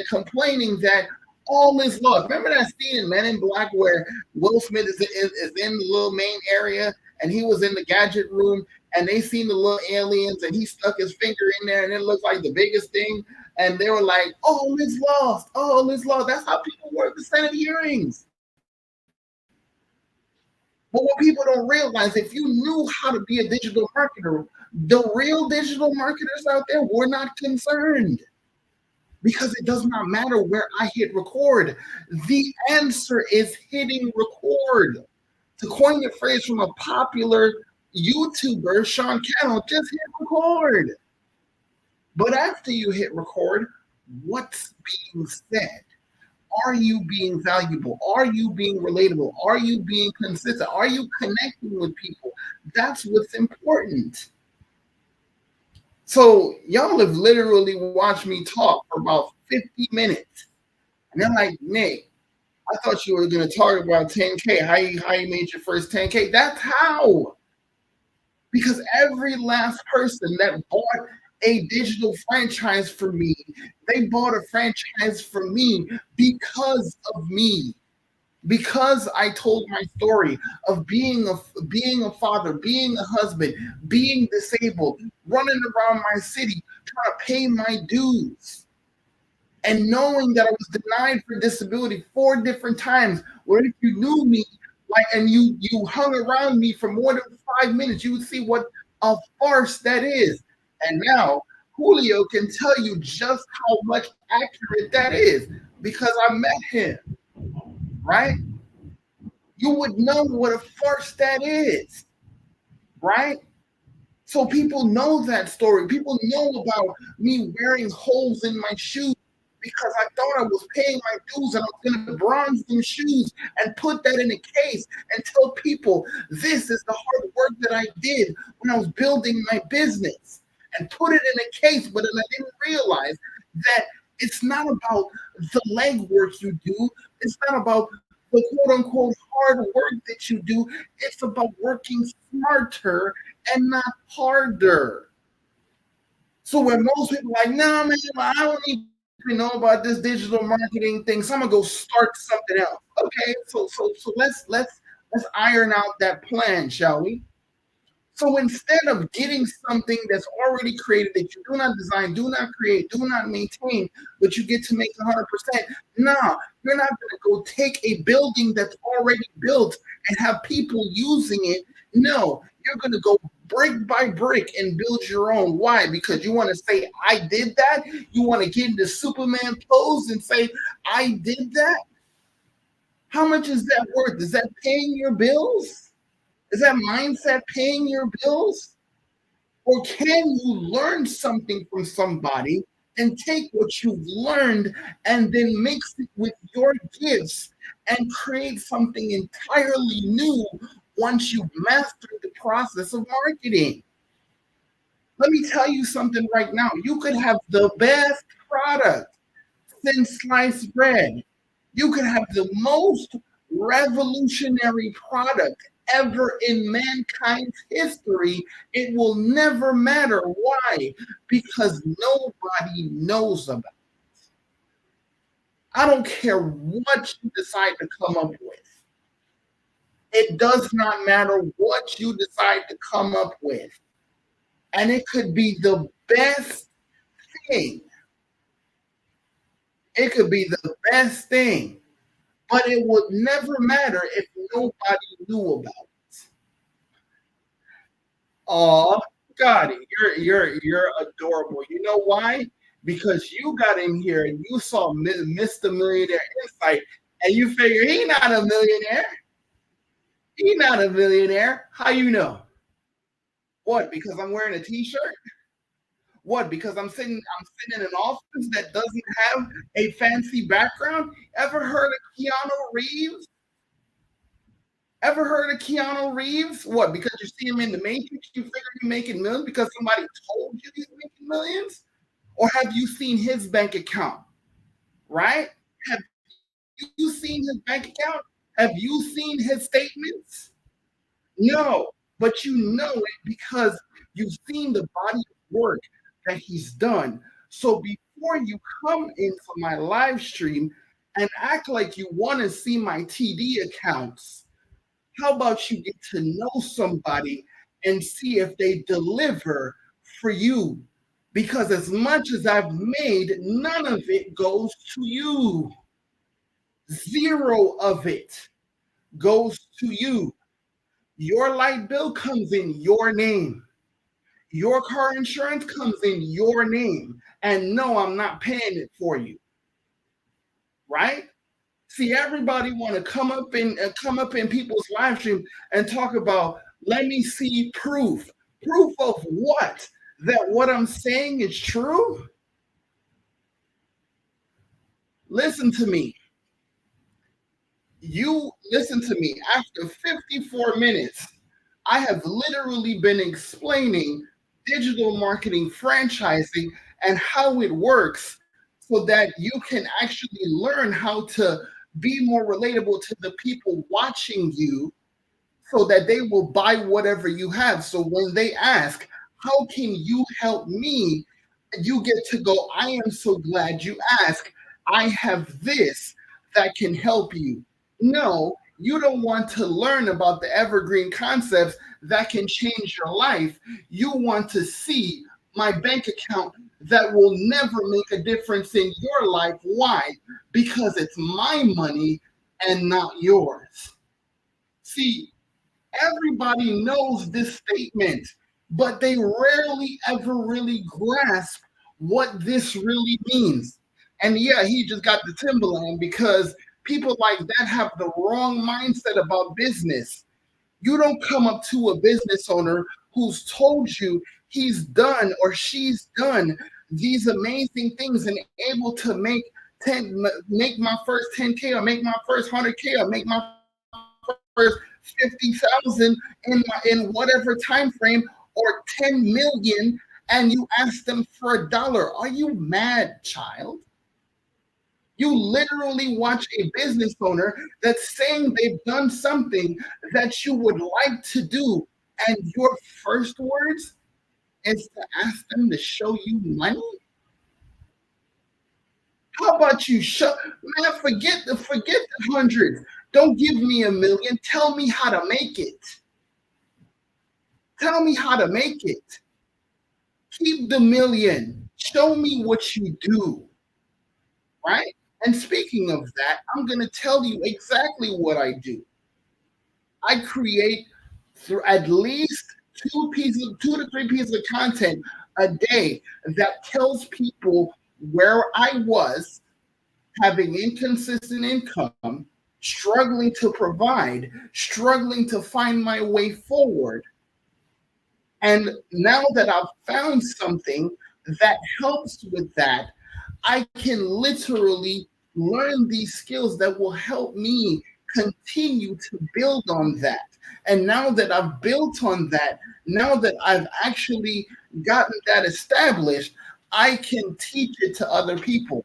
complaining that all is lost. Remember that scene in Men in Black where Will Smith is in the little main area and he was in the gadget room and they seen the little aliens and he stuck his finger in there and it looked like the biggest thing. And they were like, all is lost. All is lost. That's how people were at the Senate hearings. But what people don't realize, if you knew how to be a digital marketer, the real digital marketers out there were not concerned because it does not matter where I hit record. The answer is hitting record. To coin the phrase from a popular YouTuber, Sean Cannell, just hit record. But after you hit record, what's being said? Are you being valuable? Are you being relatable? Are you being consistent? Are you connecting with people? That's what's important. So y'all have literally watched me talk for about 50 minutes. And they're like, Nick, I thought you were going to talk about 10K, how you made your first 10K. That's how. Because every last person that bought a digital franchise for me, they bought a franchise for me because of me. Because I told my story of being a father, being a husband, being disabled, running around my city, trying to pay my dues, and knowing that I was denied for disability 4 different times. What if you knew me, like, and you hung around me for more than 5 minutes, you would see what a farce that is. And now Julio can tell you just how much accurate that is because I met him, right? You would know what a farce that is, right? So people know that story. People know about me wearing holes in my shoes because I thought I was paying my dues and I was going to bronze them shoes and put that in a case and tell people this is the hard work that I did when I was building my business and put it in a case. But then I didn't realize that it's not about the legwork you do. It's not about the quote unquote hard work that you do. It's about working smarter and not harder. So when most people are like, nah, man, I don't even know about this digital marketing thing, so I'm gonna go start something else. Okay, so let's iron out that plan, shall we? So instead of getting something that's already created that you do not design, do not create, do not maintain, but you get to make 100%, nah, you're not going to go take a building that's already built and have people using it. No, you're going to go brick by brick and build your own. Why? Because you want to say, I did that. You want to get into Superman pose and say, I did that. How much is that worth? Is that paying your bills? Is that mindset paying your bills? Or can you learn something from somebody and take what you've learned and then mix it with your gifts and create something entirely new once you've mastered the process of marketing? Let me tell you something right now. You could have the best product since sliced bread. You could have the most revolutionary product ever in mankind's history. It will never matter. Why? Because nobody knows about it. I don't care what you decide to come up with. It does not matter what you decide to come up with. And it could be the best thing. It could be the best thing. But it would never matter if nobody knew about it. Oh, got it. You're adorable. You know why? Because you got in here and you saw Mr. Millionaire Insight, and you figure he not a millionaire. He not a millionaire. How you know? What? Because I'm wearing a T-shirt? What? Because I'm sitting in an office that doesn't have a fancy background? Ever heard of Keanu Reeves? Ever heard of Keanu Reeves? What? Because you see him in the Matrix, you figure he's making millions because somebody told you he's making millions? Or have you seen his bank account? Right? Have you seen his bank account? Have you seen his statements? No, but you know it because you've seen the body of work that he's done. So before you come into my live stream and act like you want to see my TD accounts, how about you get to know somebody and see if they deliver for you? Because as much as I've made, none of it goes to you. Zero of it goes to you. Your light bill comes in your name. Your car insurance comes in your name. And no, I'm not paying it for you. Right? See, everybody want to come up in people's live stream and talk about, let me see proof. Proof of what? That what I'm saying is true? Listen to me. You listen to me. After 54 minutes, I have literally been explaining digital marketing franchising and how it works so that you can actually learn how to Be more relatable to the people watching you so that they will buy whatever you have. So when they ask, how can you help me? You get to go, I am so glad you asked. I have this that can help you. No, you don't want to learn about the evergreen concepts that can change your life. You want to see my bank account that will never make a difference in your life. Why? Because it's my money and not yours. See, everybody knows this statement, but they rarely ever really grasp what this really means. And yeah, he just got the Timberland because people like that have the wrong mindset about business. You don't come up to a business owner who's told you he's done or she's done these amazing things and able to make my first 10K or make my first 100K or make my first 50,000 in whatever time frame or 10 million, and you ask them for $1. Are you mad, child? You literally watch a business owner that's saying they've done something that you would like to do, and your first words is to ask them to show you money. How about you shut man? Forget the hundreds. Don't give me a million. Tell me how to make it. Tell me how to make it. Keep the million. Show me what you do. Right? And speaking of that, I'm going to tell you exactly what I do. I create through at least two to three pieces of content a day that tells people where I was having inconsistent income, struggling to provide, struggling to find my way forward. And now that I've found something that helps with that, I can literally learn these skills that will help me continue to build on that. And now that I've built on that, now that I've actually gotten that established, I can teach it to other people.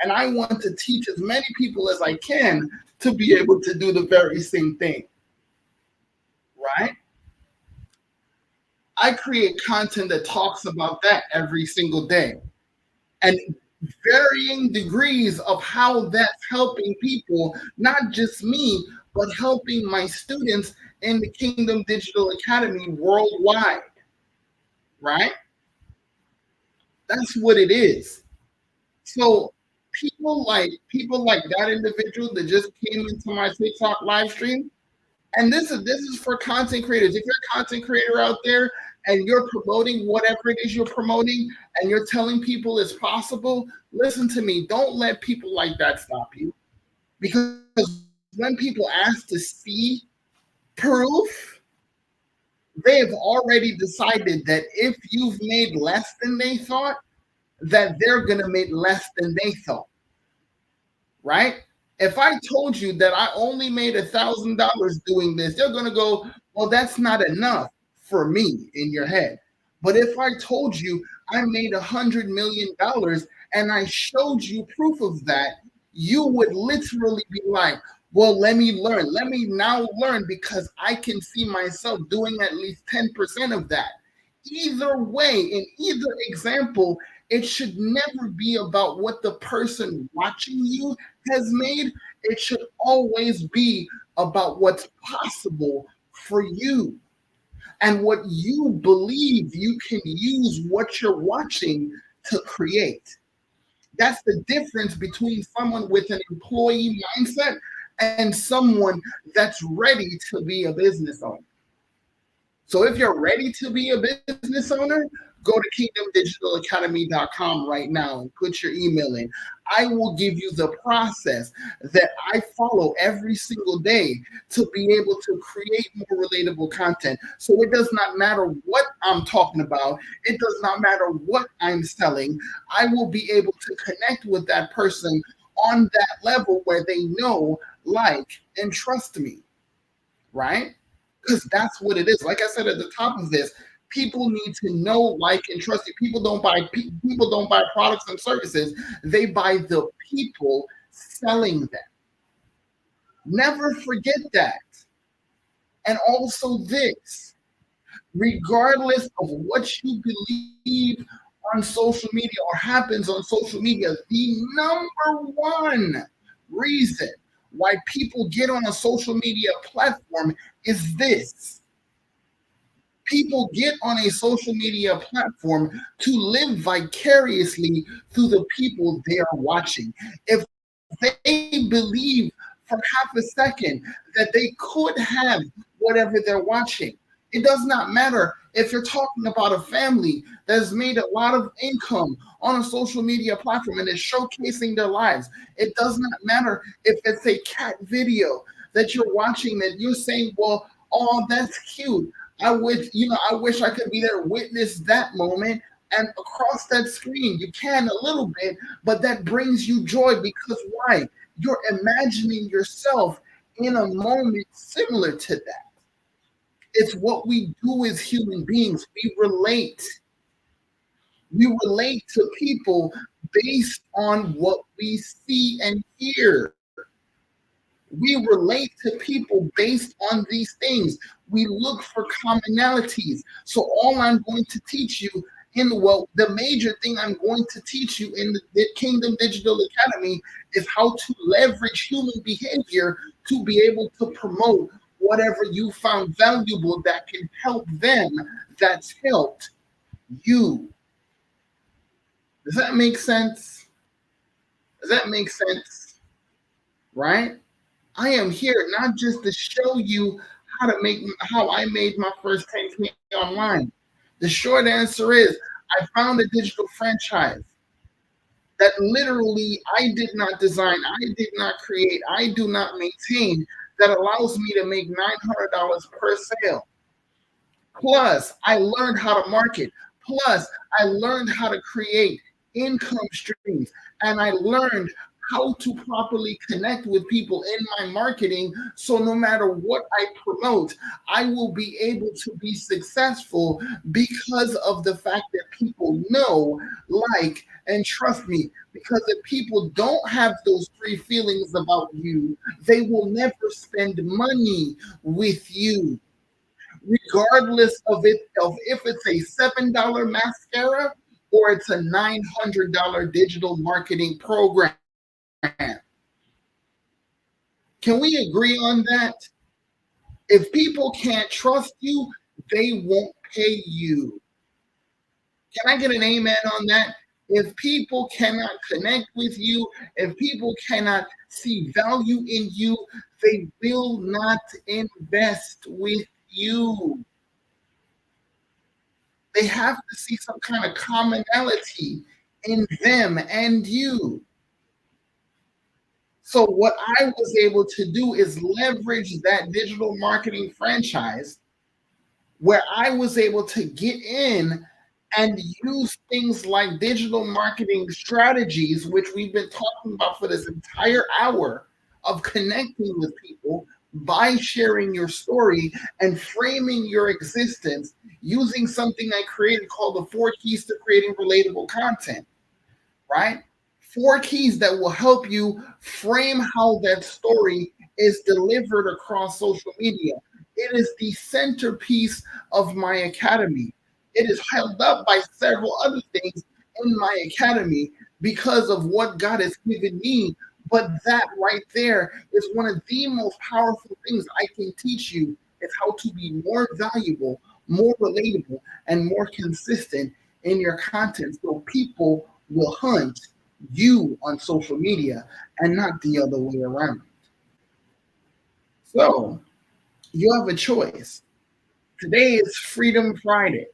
And I want to teach as many people as I can to be able to do the very same thing. Right? I create content that talks about that every single day. And varying degrees of how that's helping people, not just me, but helping my students in the Kingdom Digital Academy worldwide. Right? That's what it is. So people like that individual that just came into my TikTok live stream, and this is for content creators. If you're a content creator out there and you're promoting whatever it is you're promoting and you're telling people it's possible, listen to me. Don't let people like that stop you. Because when people ask to see proof, they have already decided that if you've made less than they thought, that they're going to make less than they thought. Right? If I told you that I only made $1,000 doing this, they're going to go, well, that's not enough for me in your head. But if I told you I made $100 million and I showed you proof of that, you would literally be like, well, let me learn. Let me now learn because I can see myself doing at least 10% of that. Either way, in either example, it should never be about what the person watching you has made. It should always be about what's possible for you and what you believe you can use what you're watching to create. That's the difference between someone with an employee mindset and someone that's ready to be a business owner. So if you're ready to be a business owner, go to kingdomdigitalacademy.com right now and put your email in. I will give you the process that I follow every single day to be able to create more relatable content. So it does not matter what I'm talking about. It does not matter what I'm selling. I will be able to connect with that person on that level where they know, like, and trust me, right? Because that's what it is. Like I said at the top of this, people need to know, like, and trust you. People don't buy products and services. They buy the people selling them. Never forget that. And also this, regardless of what you believe on social media or happens on social media, the number one reason why people get on a social media platform is this: people get on a social media platform to live vicariously through the people they are watching. If they believe for half a second that they could have whatever they're watching, it does not matter if you're talking about a family that has made a lot of income on a social media platform and is showcasing their lives. It does not matter if it's a cat video that you're watching that you're saying, well, oh, that's cute. I wish I could be there, witness that moment. And across that screen, you can a little bit, but that brings you joy because why? You're imagining yourself in a moment similar to that. It's what we do as human beings. We relate. We relate to people based on what we see and hear. We relate to people based on these things. We look for commonalities. So all I'm going to teach you the major thing I'm going to teach you in the Kingdom Digital Academy is how to leverage human behavior to be able to promote whatever you found valuable that can help them, that's helped you. Does that make sense? Does that make sense? Right? I am here not just to show you how I made my first 10K online. The short answer is I found a digital franchise that literally I did not design, I did not create, I do not maintain, that allows me to make $900 per sale. Plus, I learned how to market. Plus, I learned how to create income streams. And I learned how to properly connect with people in my marketing. So no matter what I promote, I will be able to be successful because of the fact that people know, like, and trust me. Because if people don't have those three feelings about you, they will never spend money with you, regardless of if it's a $7 mascara or it's a $900 digital marketing program. Can we agree on that? If people can't trust you, they won't pay you. Can I get an amen on that? If people cannot connect with you, if people cannot see value in you, they will not invest with you. They have to see some kind of commonality in them and you. So, what I was able to do is leverage that digital marketing franchise where I was able to get in and use things like digital marketing strategies, which we've been talking about for this entire hour of connecting with people by sharing your story and framing your existence using something I created called the 4 keys to creating relatable content, right? 4 keys that will help you frame how that story is delivered across social media. It is the centerpiece of my academy. It is held up by several other things in my academy because of what God has given me. But that right there is one of the most powerful things I can teach you is how to be more valuable, more relatable, and more consistent in your content so people will hunt you on social media and not the other way around. So you have a choice. Today is Freedom Friday.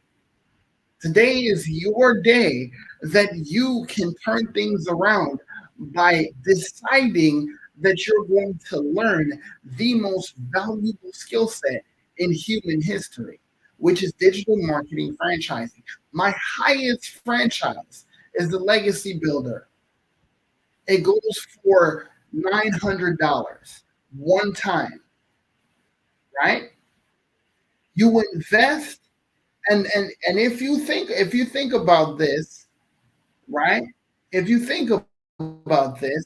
Today is your day that you can turn things around by deciding that you're going to learn the most valuable skill set in human history, which is digital marketing franchising. My highest franchise is the Legacy Builder. It goes for $900 one time, right? You invest, and if you think about this, right? If you think about this,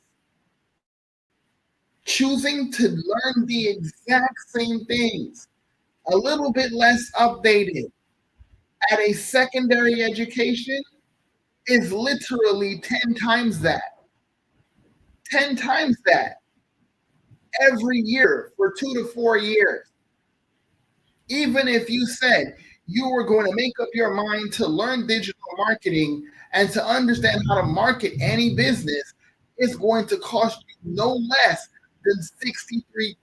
choosing to learn the exact same things, a little bit less updated at a secondary education is literally 10 times that. 10 times that every year for 2 to 4 years. Even if you said you were going to make up your mind to learn digital marketing and to understand how to market any business, it's going to cost you no less than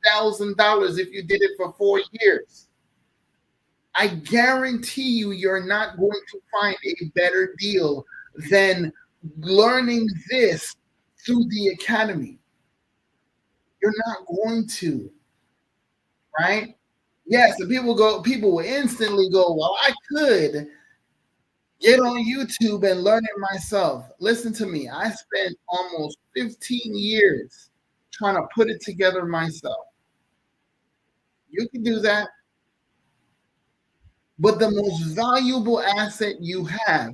$63,000 if you did it for 4 years. I guarantee you, you're not going to find a better deal than learning this through the academy. You're not going to, right? Yes, and people will instantly go, well, I could get on YouTube and learn it myself. Listen to me. I spent almost 15 years trying to put it together myself. You can do that. But the most valuable asset you have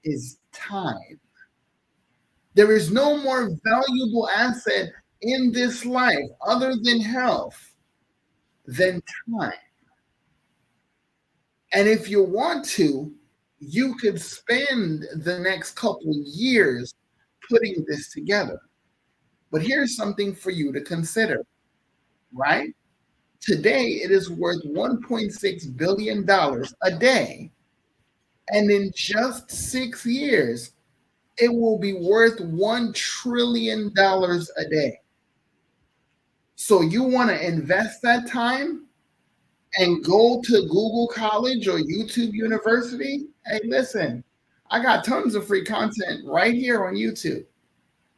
is time. There is no more valuable asset in this life other than health than time. And if you want to, you could spend the next couple years putting this together. But here's something for you to consider, right? Today, it is worth $1.6 billion a day. And in just 6 years, it will be worth $1 trillion a day. So you want to invest that time and go to Google College or YouTube University? Hey, listen, I got tons of free content right here on YouTube.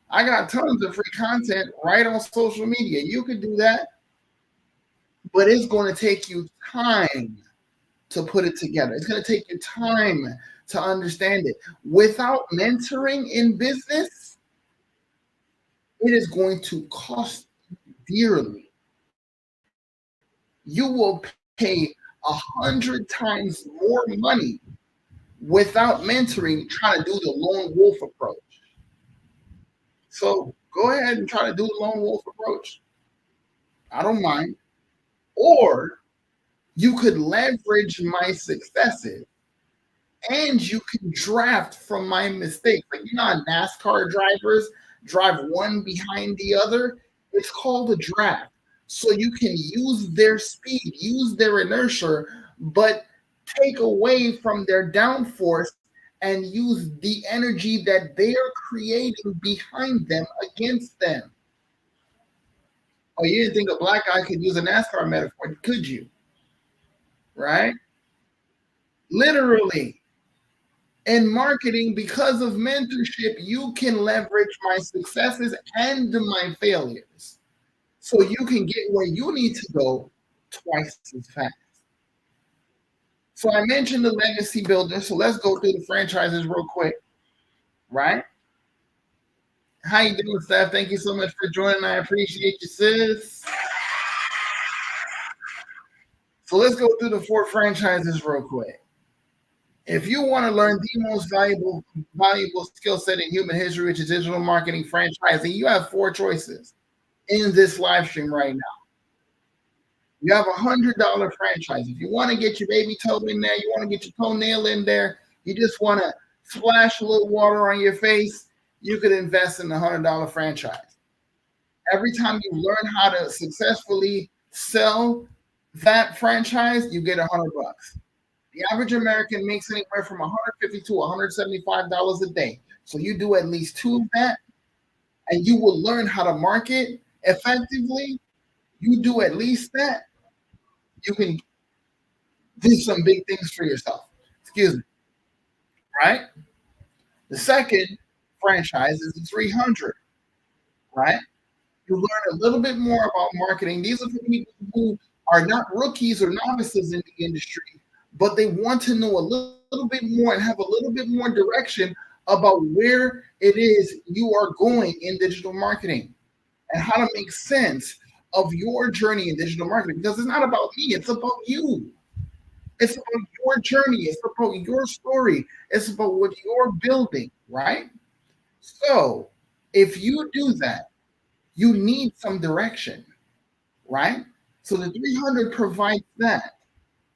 I got tons of free content right on social media. You could do that, but it's going to take you time to put it together. It's going to take you time to understand it. Without mentoring in business, it is going to cost dearly. You will pay 100 times more money without mentoring, trying to do the lone wolf approach. So go ahead and try to do the lone wolf approach. I don't mind. Or you could leverage my successes and you can draft from my mistakes. Like, you know how NASCAR drivers drive one behind the other? It's called a draft. So you can use their speed, use their inertia, but take away from their downforce and use the energy that they are creating behind them against them. Oh, you didn't think a black guy could use a NASCAR metaphor, could you? Right? Literally. In marketing, because of mentorship, you can leverage my successes and my failures. So you can get where you need to go twice as fast. So I mentioned the legacy builder. So let's go through the franchises real quick, right? How you doing, Steph? Thank you so much for joining. I appreciate you, sis. So let's go through the 4 franchises real quick. If you want to learn the most valuable skill set in human history, which is digital marketing franchising, you have 4 choices in this live stream right now. You have $100 franchise. If you want to get your baby toe in there, you want to get your toenail in there, you just want to splash a little water on your face, you could invest in the $100 franchise. Every time you learn how to successfully sell that franchise, you get $100. The average American makes anywhere from $150 to $175 a day. So you do at least 2 of that, and you will learn how to market effectively. You do at least that, you can do some big things for yourself. Excuse me. Right? The second franchise is the 300. Right? You learn a little bit more about marketing. These are for people who are not rookies or novices in the industry, but they want to know a little bit more and have a little bit more direction about where it is you are going in digital marketing and how to make sense of your journey in digital marketing. Because it's not about me, it's about you. It's about your journey. It's about your story. It's about what you're building, right? So if you do that, You need some direction, right? So the 300 provides that,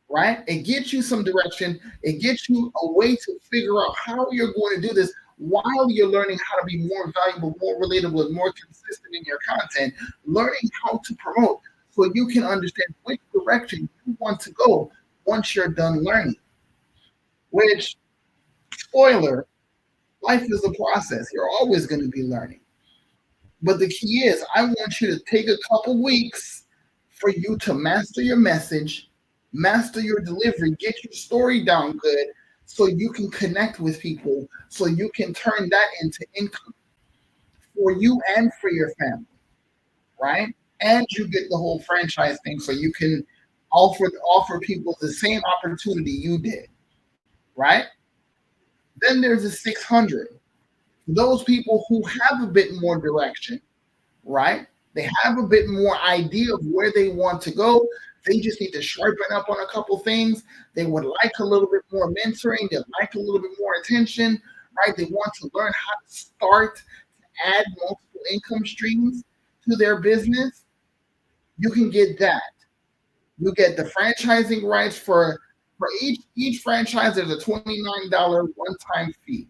right? It gets you some direction. It gets you a way to figure out how you're going to do this while you're learning how to be more valuable, more relatable, and more consistent in your content, learning how to promote so you can understand which direction you want to go once you're done learning. Which, spoiler, life is a process. You're always going to be learning. But the key is, I want you to take a couple weeks for you to master your message, master your delivery, get your story down good so you can connect with people, so you can turn that into income for you and for your family, right? And you get the whole franchise thing so you can offer people the same opportunity you did, right? Then there's a 600. Those people who have a bit more direction, right? They have a bit more idea of where they want to go. They just need to sharpen up on a couple things. They would like a little bit more mentoring. They'd like a little bit more attention, right? They want to learn how to start to add multiple income streams to their business. You can get that. You get the franchising rights for each franchise. There's a $29 one-time fee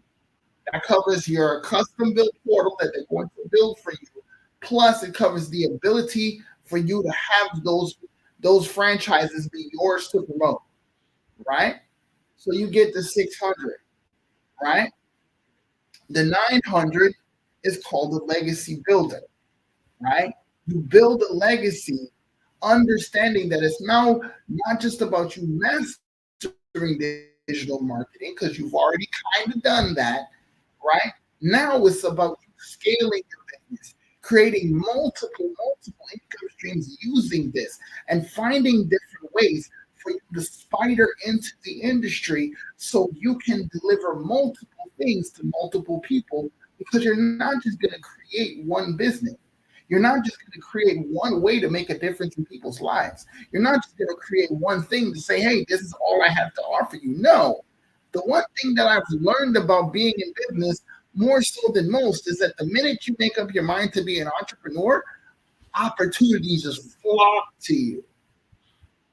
that covers your custom built portal that they're going to build for you. Plus, it covers the ability for you to have those franchises be yours to promote, right? So you get the 600, right? The 900 is called the legacy builder, right? You build a legacy, understanding that it's now not just about you mastering digital marketing because you've already kind of done that, right? Now it's about scaling your business, creating multiple income streams using this, and finding different ways for you to spider into the industry so you can deliver multiple things to multiple people because you're not just going to create one business. You're not just going to create one way to make a difference in people's lives. You're not just going to create one thing to say, hey, this is all I have to offer you. No. The one thing that I've learned about being in business more so than most is that the minute you make up your mind to be an entrepreneur, opportunities just flock to you.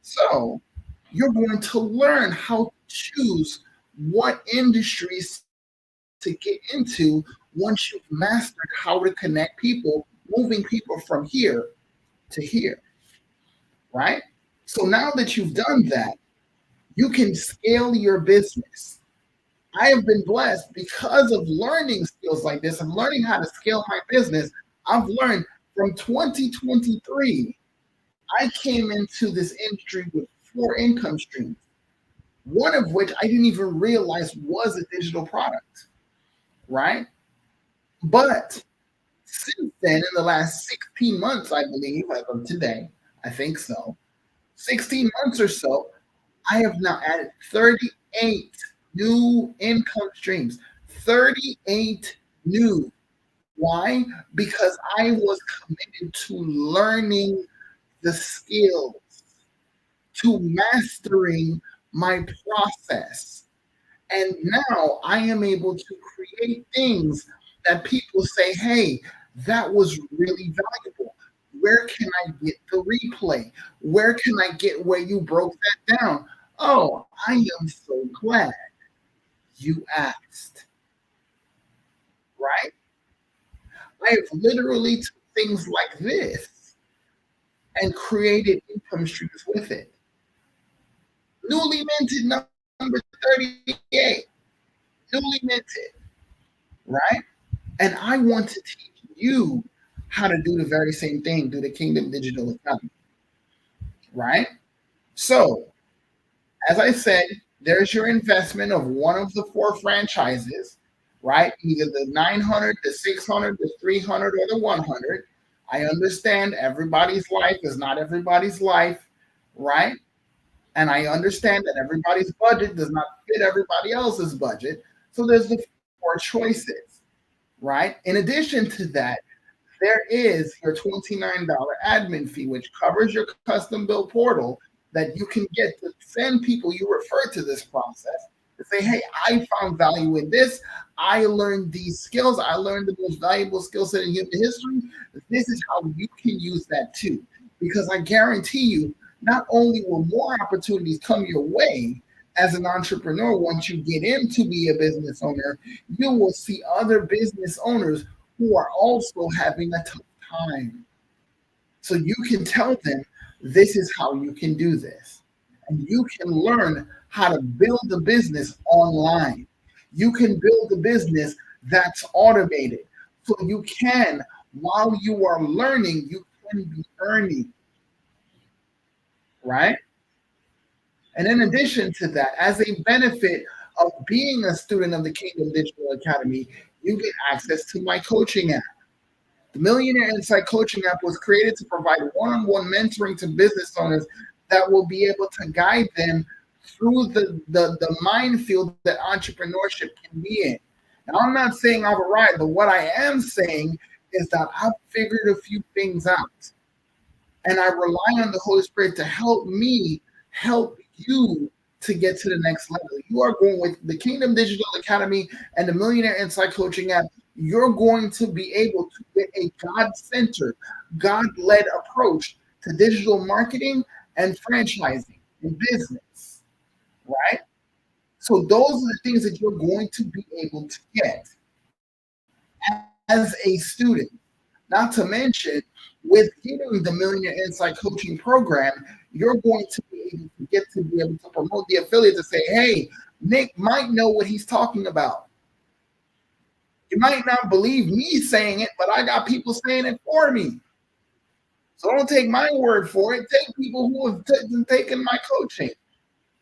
So you're going to learn how to choose what industries to get into once you've mastered how to connect people, moving people from here to here, right? So now that you've done that, you can scale your business. I have been blessed because of learning skills like this and learning how to scale my business. I've learned from 2023, I came into this industry with 4 income streams, one of which I didn't even realize was a digital product, right? But since then, in the last 16 months, I believe, as of today, I think so, 16 months or so, I have now added 38 new income streams. 38 new. Why? Because I was committed to learning the skills, to mastering my process. And now I am able to create things that people say, hey, that was really valuable. Where can I get the replay? Where can I get where you broke that down? Oh, I am so glad you asked, right? I have literally took things like this and created income streams with it. Newly minted number 38, newly minted, right? And I want to teach you how to do the very same thing, do the Kingdom Digital Economy, right? So, as I said, there's your investment of one of the 4 franchises, right? Either the 900, the 600, the 300, or the 100. I understand everybody's life is not everybody's life, right? And I understand that everybody's budget does not fit everybody else's budget. So there's the 4 choices, right? In addition to that, there is your $29 admin fee, which covers your custom built portal that you can get to send people you refer to this process say, hey, I found value in this. I learned these skills. I learned the most valuable skill set in human history. This is how you can use that too. Because I guarantee you, not only will more opportunities come your way as an entrepreneur once you get into be a business owner, you will see other business owners who are also having a tough time. So you can tell them this is how you can do this. And you can learn how to build a business online. You can build a business that's automated. So you can, while you are learning, you can be earning, right? And in addition to that, as a benefit of being a student of the Kingdom Digital Academy, you get access to my coaching app. The Millionaire Insight Coaching app was created to provide one-on-one mentoring to business owners that will be able to guide them through the minefield that entrepreneurship can be in. Now, I'm not saying I've arrived, but what I am saying is that I've figured a few things out. And I rely on the Holy Spirit to help me help you to get to the next level. You are going with the Kingdom Digital Academy and the Millionaire Insight Coaching app. You're going to be able to get a God-centered, God-led approach to digital marketing and franchising and business, right? So those are the things that you're going to be able to get as a student. Not to mention, with getting the Millionaire Insight Coaching Program, you're going to be able to get to be able to promote the affiliate to say, hey, Nick might know what he's talking about. You might not believe me saying it, but I got people saying it for me. So don't take my word for it. Take people who have taken my coaching,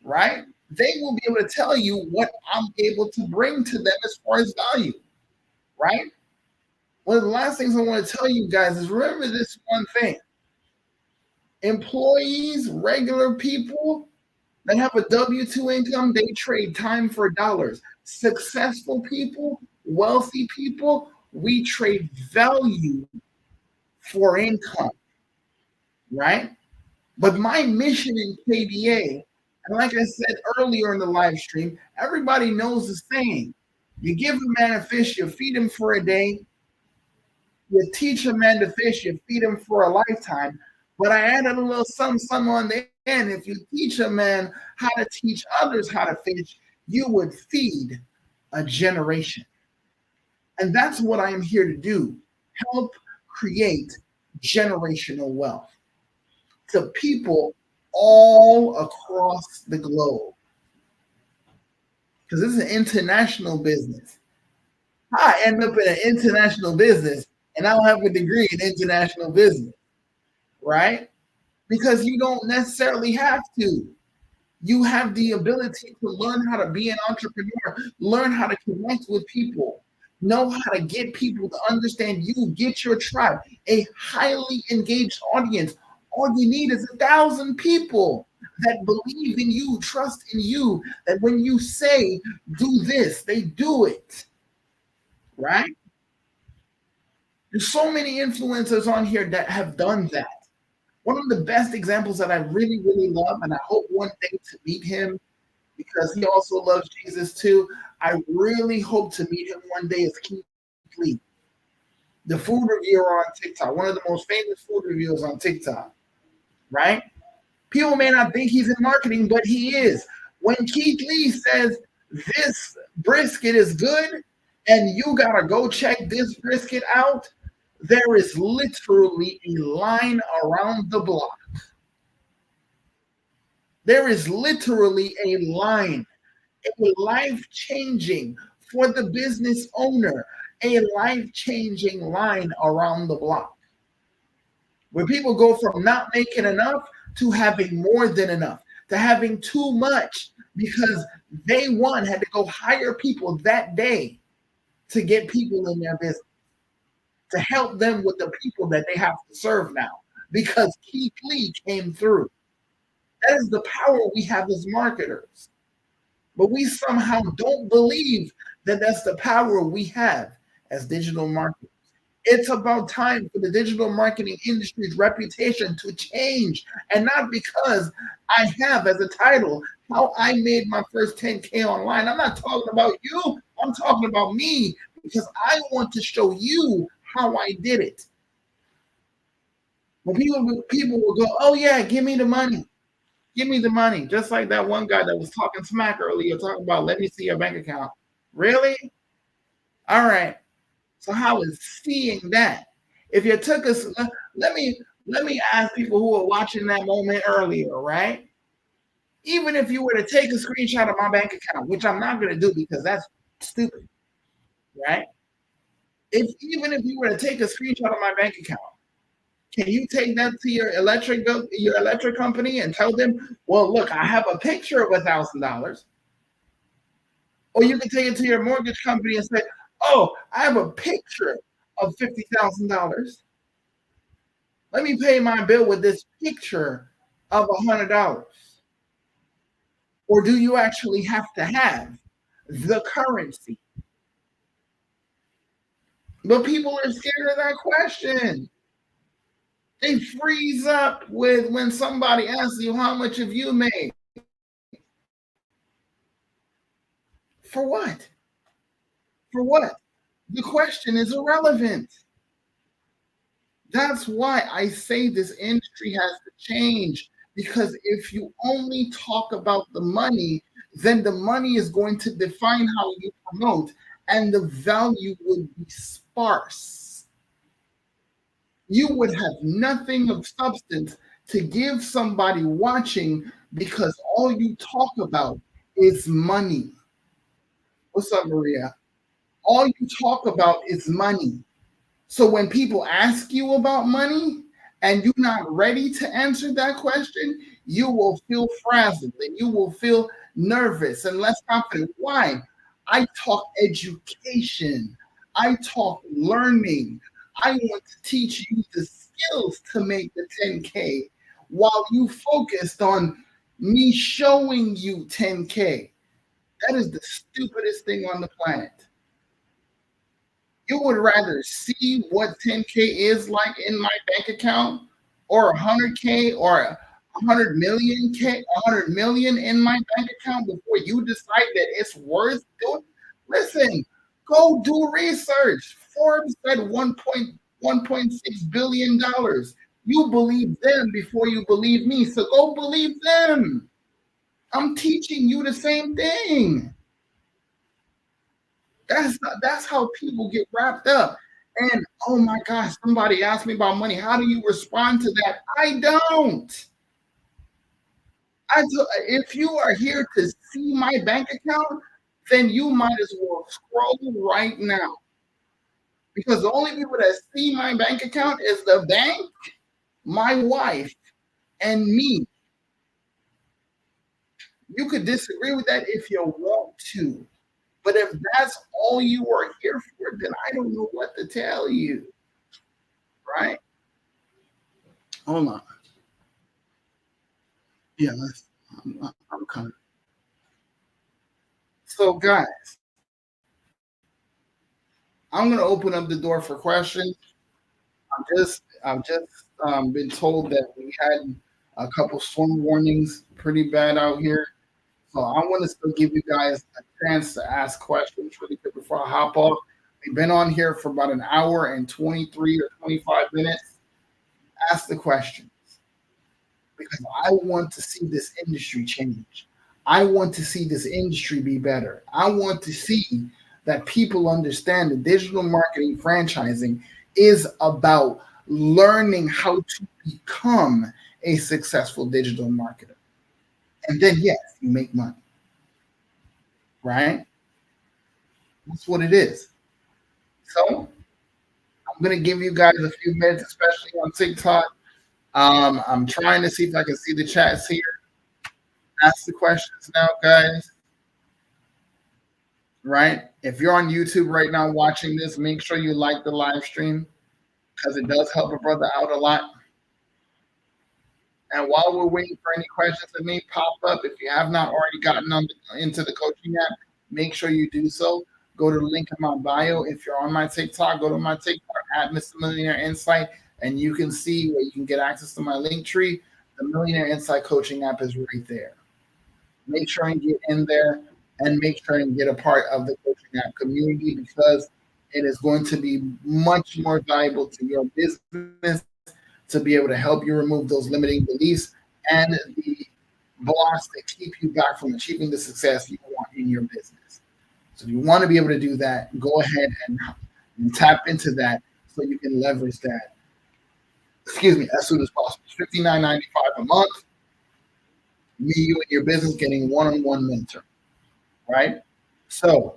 right? They will be able to tell you what I'm able to bring to them as far as value, right? One of the last things I want to tell you guys is remember this one thing. Employees, regular people that have a W-2 income, they trade time for dollars. Successful people, wealthy people, we trade value for income, right? But my mission in KDA, and like I said earlier in the live stream, everybody knows the saying. You give a man a fish, you feed him for a day. You teach a man to fish, you feed him for a lifetime. But I added a little something on the end. If you teach a man how to teach others how to fish, you would feed a generation. And that's what I am here to do. Help create generational wealth to people all across the globe. Because this is an international business. I end up in an international business and I don't have a degree in international business, right? Because you don't necessarily have to. You have the ability to learn how to be an entrepreneur, learn how to connect with people, know how to get people to understand you, get your tribe, a highly engaged audience. All you need is 1,000 people that believe in you, trust in you, that when you say, do this, they do it, right? There's so many influencers on here that have done that. One of the best examples that I really, really love, and I hope one day to meet him because he also loves Jesus too. I really hope to meet him one day is Keith Lee, the food reviewer on TikTok, one of the most famous food reviewers on TikTok, right? People may not think he's in marketing, but he is. When Keith Lee says this brisket is good and you got to go check this brisket out, there is literally a line around the block. There is literally a line, a life-changing for the business owner, a life-changing line around the block. Where people go from not making enough to having more than enough, to having too much because they, one, had to go hire people that day to get people in their business, to help them with the people that they have to serve now because Keith Lee came through. That is the power we have as marketers. But we somehow don't believe that that's the power we have as digital marketers. It's about time for the digital marketing industry's reputation to change. And not because I have as a title how I made my first 10K online. I'm not talking about you. I'm talking about me because I want to show you how I did it. When people will go, oh yeah, give me the money. Give me the money. Just like that one guy that was talking smack earlier, talking about let me see your bank account. Really? All right. So how is seeing that? If you took us, let me let me ask people who were watching that moment earlier, right? Even if you were to take a screenshot of my bank account, which I'm not going to do because that's stupid, right? If even if you were to take a screenshot of my bank account, can you take that to your electric company and tell them, well, look, I have a picture of $1,000, or you can take it to your mortgage company and say, oh, I have a picture of $50,000. Let me pay my bill with this picture of $100. Or do you actually have to have the currency? But people are scared of that question. They freeze up with when somebody asks you how much have you made. For what? For what? The question is irrelevant. That's why I say this industry has to change. Because if you only talk about the money, then the money is going to define how you promote, and the value would be sparse. You would have nothing of substance to give somebody watching because all you talk about is money. What's up, Maria? All you talk about is money. So when people ask you about money and you're not ready to answer that question, you will feel frazzled and you will feel nervous and less confident. Why? I talk education. I talk learning. I want to teach you the skills to make the 10K while you focused on me showing you 10K. That is the stupidest thing on the planet. You would rather see what 10K is like in my bank account or 100K or 100 million in my bank account before you decide that it's worth doing. Listen, go do research. Forbes said 1.6 billion dollars. You believe them before you believe me. So go believe them. I'm teaching you the same thing. That's how people get wrapped up. And oh my gosh, somebody asked me about money. How do you respond to that? I don't. If you are here to see my bank account, then you might as well scroll right now. Because the only people that see my bank account is the bank, my wife, and me. You could disagree with that if you want to. But if that's all you are here for, then I don't know what to tell you. Right? Hold on. Yeah, I'm coming. So, guys, I'm going to open up the door for questions. I've just been told that we had a couple storm warnings, pretty bad out here. So I want to still give you guys a chance to ask questions really quick before I hop off. We've been on here for about an hour and 23 or 25 minutes. Ask the questions because I want to see this industry change. I want to see this industry be better. I want to see that people understand that digital marketing franchising is about learning how to become a successful digital marketer. And then, yes, you make money, right? That's what it is. So I'm going to give you guys a few minutes, especially on TikTok. I'm trying to see if I can see the chats here. Ask the questions now, guys. Right? If you're on YouTube right now watching this, make sure you like the live stream because it does help a brother out a lot. And while we're waiting for any questions that may pop up, if you have not already gotten into the coaching app, make sure you do so. go to the link in my bio. If you're on my TikTok, go to my TikTok at Mr. Millionaire Insight, and you can see where you can get access to my link tree. The Millionaire Insight Coaching app is right there. Make sure and get in there and make sure and get a part of the coaching app community because it is going to be much more valuable to your business to be able to help you remove those limiting beliefs and the blocks that keep you back from achieving the success you want in your business. So if you want to be able to do that, go ahead and tap into that so you can leverage that. Excuse me, as soon as possible. It's $59.95 a month. Me, you, and your business getting one-on-one mentor, right? So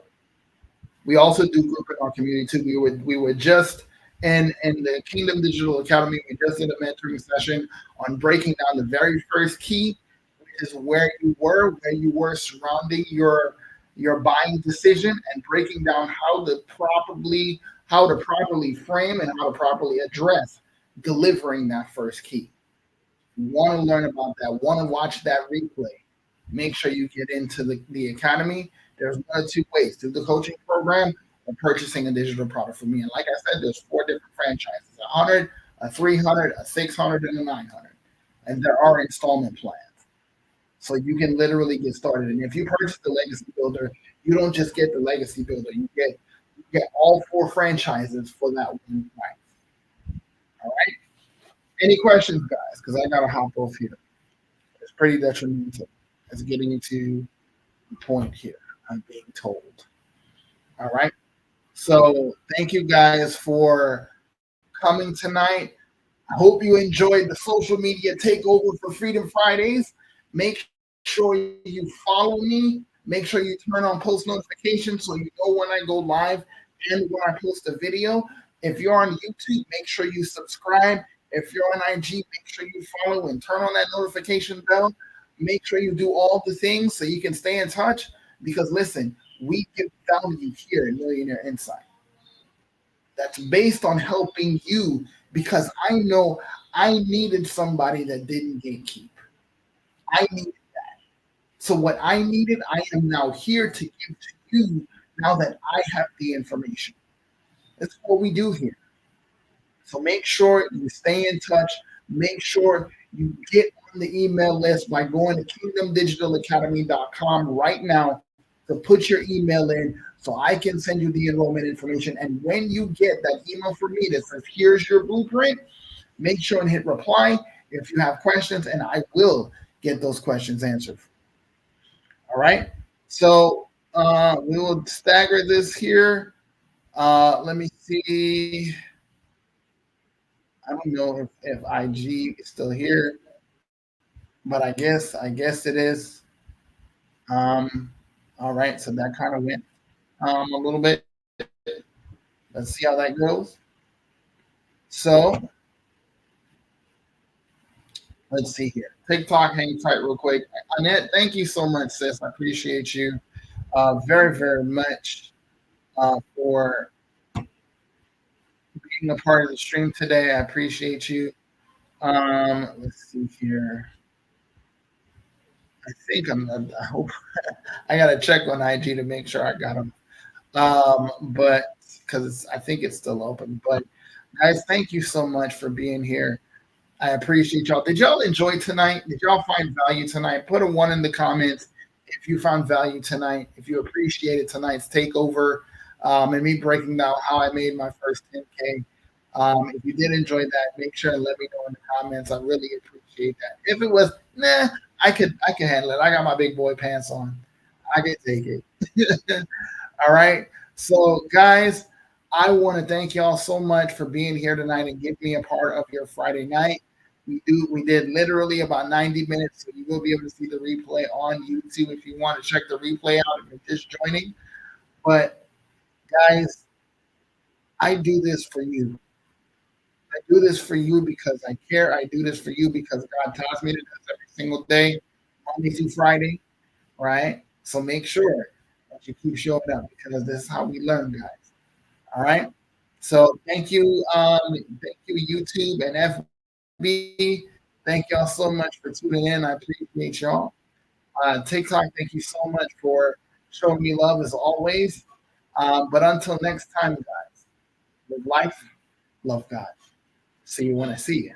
we also do group in our community too. We were just in the Kingdom Digital Academy. We just did a mentoring session on breaking down the very first key, which is where you were surrounding your buying decision, and breaking down how to properly frame and how to properly address delivering that first key. You want to learn about that, want to watch that replay, make sure you get into the academy. There's one or two ways: through the coaching program or purchasing a digital product from me. And like I said, there's 4 different franchises: 100, a 300, a 600, and a 900. And there are installment plans. So you can literally get started. And if you purchase the Legacy Builder, you don't just get the Legacy Builder. You get all 4 franchises for that one price. All right. Any questions, guys? Because I gotta hop off here. It's pretty detrimental. It's getting into the point here. I'm being told. All right. So thank you guys for coming tonight. I hope you enjoyed the social media takeover for Freedom Fridays. Make sure you follow me. Make sure you turn on post notifications so you know when I go live and when I post a video. If you're on YouTube, make sure you subscribe. If you're on IG, make sure you follow and turn on that notification bell. Make sure you do all the things so you can stay in touch. Because listen, we give value here in Millionaire Insight. That's based on helping you, because I know I needed somebody that didn't gatekeep. I needed that. So what I needed, I am now here to give to you now that I have the information. That's what we do here. So make sure you stay in touch. Make sure you get on the email list by going to kingdomdigitalacademy.com right now to put your email in so I can send you the enrollment information. And when you get that email from me that says, here's your blueprint, make sure and hit reply if you have questions, and I will get those questions answered. All right. So we will stagger this here. Let me see. I don't know if IG is still here, but I guess it is. All right, so that kind of went a little bit. Let's see how that goes. So let's see here. TikTok, hang tight real quick. Annette, thank you so much, sis. I appreciate you very, very much for being a part of the stream today. I appreciate you. Let's see here. I hope I gotta check on IG to make sure I got them. But because I think it's still open. But guys, thank you so much for being here. I appreciate y'all. Did y'all enjoy tonight? Did y'all find value tonight? Put a 1 in the comments if you found value tonight, if you appreciated tonight's takeover, and me breaking down how I made my first 10K. If you did enjoy that, make sure and let me know in the comments. I really appreciate that. If it was, I can handle it. I got my big boy pants on. I can take it. All right. So guys, I want to thank y'all so much for being here tonight and giving me a part of your Friday night. We did literally about 90 minutes, so you will be able to see the replay on YouTube if you want to check the replay out if you're just joining. But guys, I do this for you. I do this for you because I care. I do this for you because God tells me to do this every single day, Monday through Friday, right? So make sure that you keep showing up because this is how we learn, guys. All right. So thank you, YouTube and FB. Thank y'all so much for tuning in. I appreciate y'all. TikTok, thank you so much for showing me love as always. But until next time, guys, live life, love God. See you when I see you.